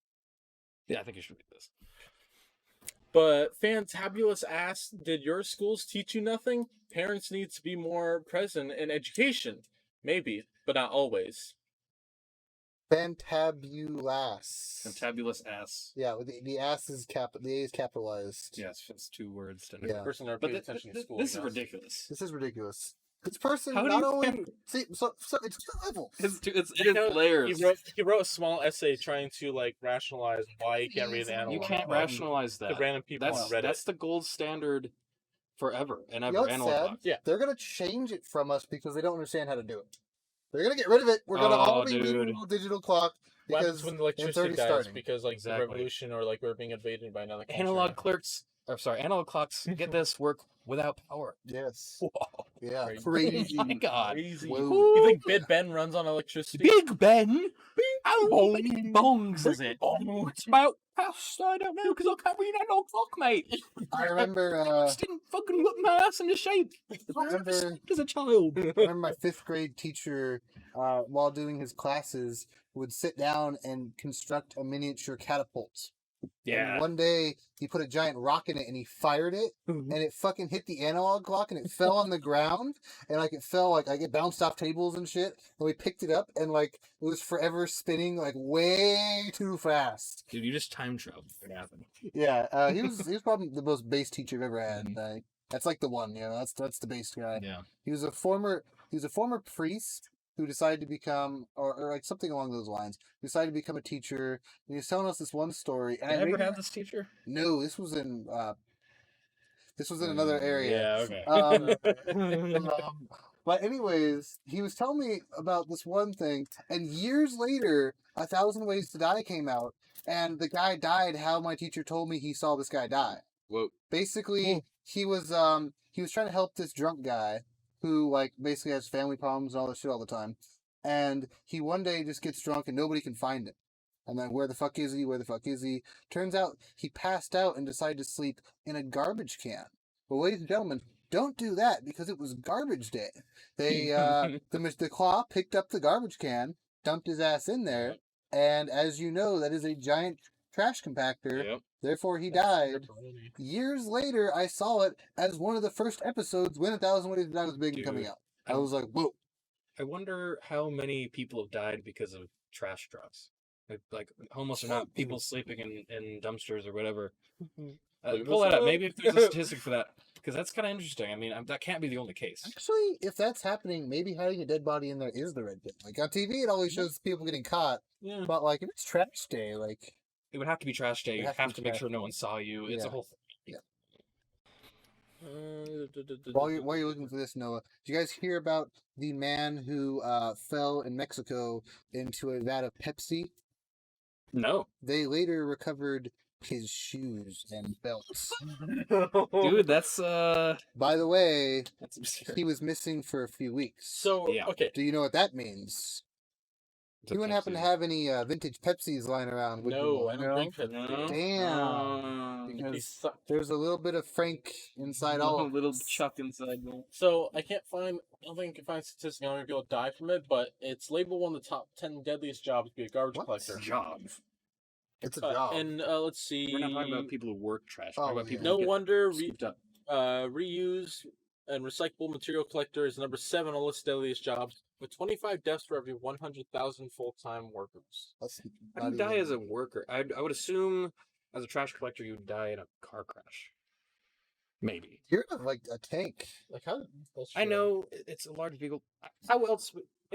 Yeah, I think you should read this. But Fantabulous asks, did your schools teach you nothing? Parents need to be more present in education. Maybe, but not always. Fantabulous. Fantabulous ass. Yeah, with the ass is the A is capitalized. Yes, it's 2 words. To Yeah. Person never But paid attention to school. this is I guess. ridiculous. This is ridiculous. This person How do not you only see so it's two levels. It You know, is layers. He wrote a small essay trying to rationalize why he can't read an analog. You can't clock rationalize to that. random people That's on Reddit. that's the gold standard forever and ever. You know what's analog sad? clock. Yeah. They're gonna change it from us because they don't understand how to do it. They're gonna get rid of it. We're gonna all Oh, be reading dude. a digital clock What because happens when the it's electricity already dies starting. because the Exactly. revolution or we're being invaded by another country. Analog clerks. Analog clocks. Get this work without power. Yes. Whoa. Yeah. Crazy. Crazy. Oh my God. Crazy. Whoa. You think Big Ben runs on electricity? Big Ben. How many bongs is it? Oh, It's about past. I don't know because I can't read analog clock, mate. I remember. just didn't fucking whip my ass into shape. I remember. As a child. I remember my 5th grade teacher, while doing his classes, would sit down and construct a miniature catapult. And one day he put a giant rock in it and he fired it, and it fucking hit the analog clock and it fell on the ground, and it fell it bounced off tables and shit. And we picked it up and it was forever spinning way too fast. Dude, you just time traveled. What happened? Yeah, he was probably the most bass teacher I've ever had. That's the one, that's the bass guy. Yeah. He was a former priest who decided to become, or something along those lines, decided to become a teacher. And he was telling us this one story. And Did I ever really- have this teacher? No, this was in This was in another area. Yeah, okay. But anyways, he was telling me about this one thing, and years later, 1,000 Ways to Die came out, and the guy died how my teacher told me he saw this guy die. Whoa. Basically, he was trying to help this drunk guy who like basically has family problems and all this shit all the time, and he one day just gets drunk and nobody can find him. And then where the fuck is he? Where the fuck is he? Turns out he passed out and decided to sleep in a garbage can. But ladies and gentlemen, don't do that because it was garbage day. They the claw picked up the garbage can, dumped his ass in there, and as you know, that is a giant trash compactor. Yep. Therefore, he died. Years later, I saw it as one of the first episodes when 1,000 Ways to Die was big and coming Dude, out. I was like, whoa. I wonder how many people have died because of trash trucks. Like homeless or not, people sleeping in dumpsters or whatever. Pull that up. Maybe if there's a statistic for that, because that's kind of interesting. I mean, that can't be the only case. Actually, if that's happening, maybe hiding a dead body in there is the red bin. Like on TV, it always shows people getting caught. Yeah. But like, if it's trash day, like It would have to be trash day. It You has to have be to make trash sure no one saw you. It's a Yeah. whole thing. while you're looking for this, Noah, did you guys hear about the man who fell in Mexico into a vat of Pepsi? No, They later recovered his shoes and belts. dude, that's By the way, that's absurd. he was missing for a few weeks. So Yeah. okay, Do you know what that means? It's a You wouldn't happen to Pepsi. have any vintage Pepsis lying around? would you, no, I no? don't drink Pepsi. No? Damn. They Because suck. there's a little bit of Frank inside all a of little us. chuck inside. So I don't think I can find statistics on how many people die from it, but it's labeled one of the top 10 deadliest jobs to be a garbage What? collector. Job. It's a job. And let's see. We're not talking about people who work trash. We're Oh, talking about yeah. people No who get wonder scooped up. reuse and recyclable material collector is number 7 on the list of deadliest jobs, with 25 deaths for every 100,000 full-time workers. That's How not do you die even- as a worker? I would assume as a trash collector you would die in a car crash. Maybe. You're like a tank. Like how? I know it's a large vehicle. How else?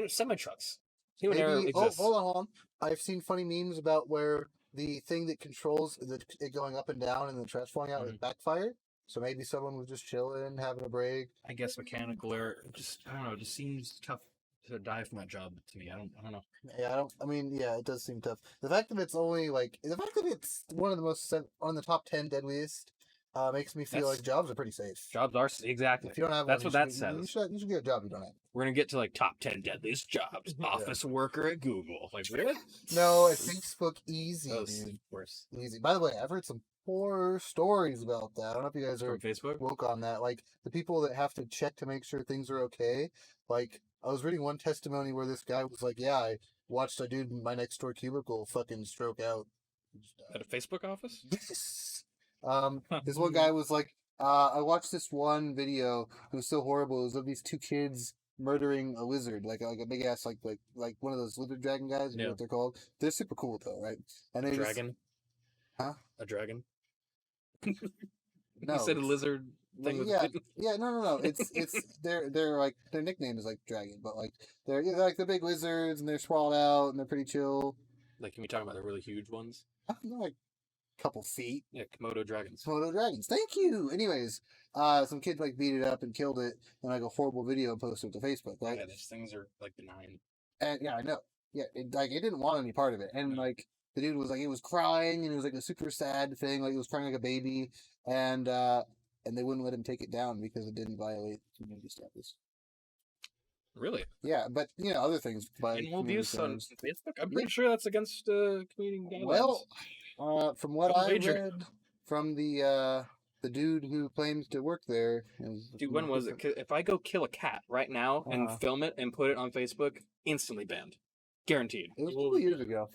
Semi trucks. Human error Maybe, exists. hold on. I've seen funny memes about where the thing that controls it going up and down and the trash falling out is backfired. So maybe someone was just chilling, having a break. I guess mechanical error. Just I don't know. It just seems tough to die from that job to me. I don't know. Yeah, yeah, it does seem tough. The fact that it's one of the on the top 10 deadliest makes me feel That's- like jobs are pretty safe. Jobs are exactly. If you don't have That's one, what that you says. should get a job you don't have. We're gonna get to like top 10 deadliest jobs. Yeah. Office worker at Google. Like what? No, at Facebook, easy, Oh, dude. worse. Easy. By the way, I've heard some horror stories about that. I don't know if you guys are From Facebook. woke on that. Like the people that have to check to make sure things are okay. Like I was reading one testimony where this guy was like, "Yeah, I watched a dude in my next door cubicle fucking stroke out." He just died. At a Facebook office. Yes. This one guy was like, I watched this one video. It was so horrible. It was of these two kids murdering a lizard, like a big ass, like one of those lizard dragon guys. You know Yeah. what they're called? They're super cool though, right? And they just- Dragon. Huh? A dragon. no, You said a it's- lizard thing was yeah, no. It's they're like their nickname is like dragon, but like they're like the big lizards and they're sprawled out and they're pretty chill. like can we talk about the really huge ones? They're like a couple feet. Yeah, Komodo dragons. Komodo dragons. Thank you. Anyways, some kid like beat it up and killed it, and like a horrible video posted to Facebook, right? Yeah, these things are like benign. And yeah, I know. Yeah, it didn't want any part of it, and like the dude was like, it was crying, and it was like a super sad thing, like he was crying like a baby, and they wouldn't let him take it down because it didn't violate community status. Really? Yeah, but you know other things. By Animal community abuse on standards. Facebook? I'm pretty sure that's against community guidelines. Well, from what Don't I wager. read from the dude who claims to work there, Dude, when was it? 'Cause if I go kill a cat right now and Uh-huh. film it and put it on Facebook, instantly banned. Guaranteed. It was a couple years ago.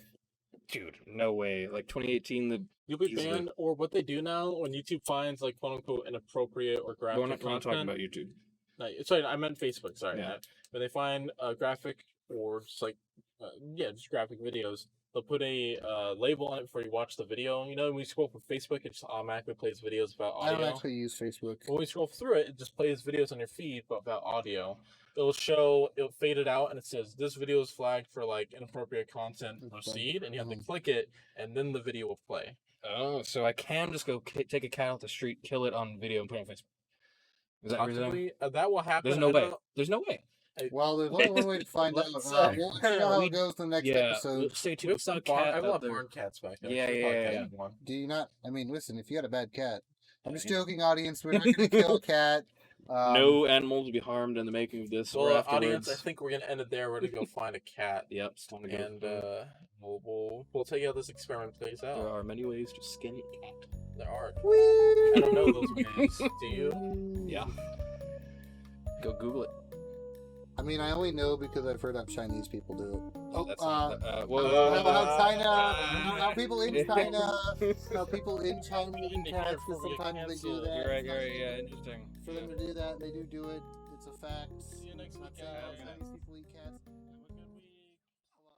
Dude, no way. Like 2018, You'll be Easily. banned, or what they do now when YouTube finds like quote unquote inappropriate or graphic. we're not talking content- about YouTube. No, sorry, I meant Facebook. Sorry. Yeah. When they find a graphic or just like, just graphic videos, they'll put a label on it before you watch the video. You know, when you scroll for Facebook, it just automatically plays videos about I audio. don't actually use Facebook. When we scroll through it, it just plays videos on your feed but about audio. It'll fade it out and it says this video is flagged for like inappropriate content. Okay. Proceed, and you have to Mhm. click it, and then the video will play. Oh, so I can just go take a cat off the street, kill it on video, and put it on Facebook. Is that what you're saying? Possibly, that will happen. There's no I way. don't- There's no way. Well, there's only one way to find out. Let's, We'll let you know how we- it goes in the next Yeah, episode. we'll stay We tuned. have Saw a some barn, cat I out love there. barn cats back there. Yeah, Should yeah, probably yeah, cat yeah. one. Do you not? I mean, listen, if you got a bad cat, I'm just Yeah. joking, audience. We're not going to kill a cat. No animals will be harmed in the making of this or Well, afterwards. audience, I think we're gonna end it there. We're gonna go find a cat, Yep, it's time to go. and we'll tell you how this experiment plays there out. are many ways to skin a cat. There are. Whee! I don't know those ways. Do you? Yeah. Go Google it. I mean, I only know because I've heard how Chinese people do it. Oh, That's how China, how people in China, how people in China We eat need to hear cats, before we because sometimes they do cancel. that. You're right. It's You're not- right. Yeah, interesting. For them to do that, they do it. It's a fact. See you next That's week, how guys. Chinese people eat cats.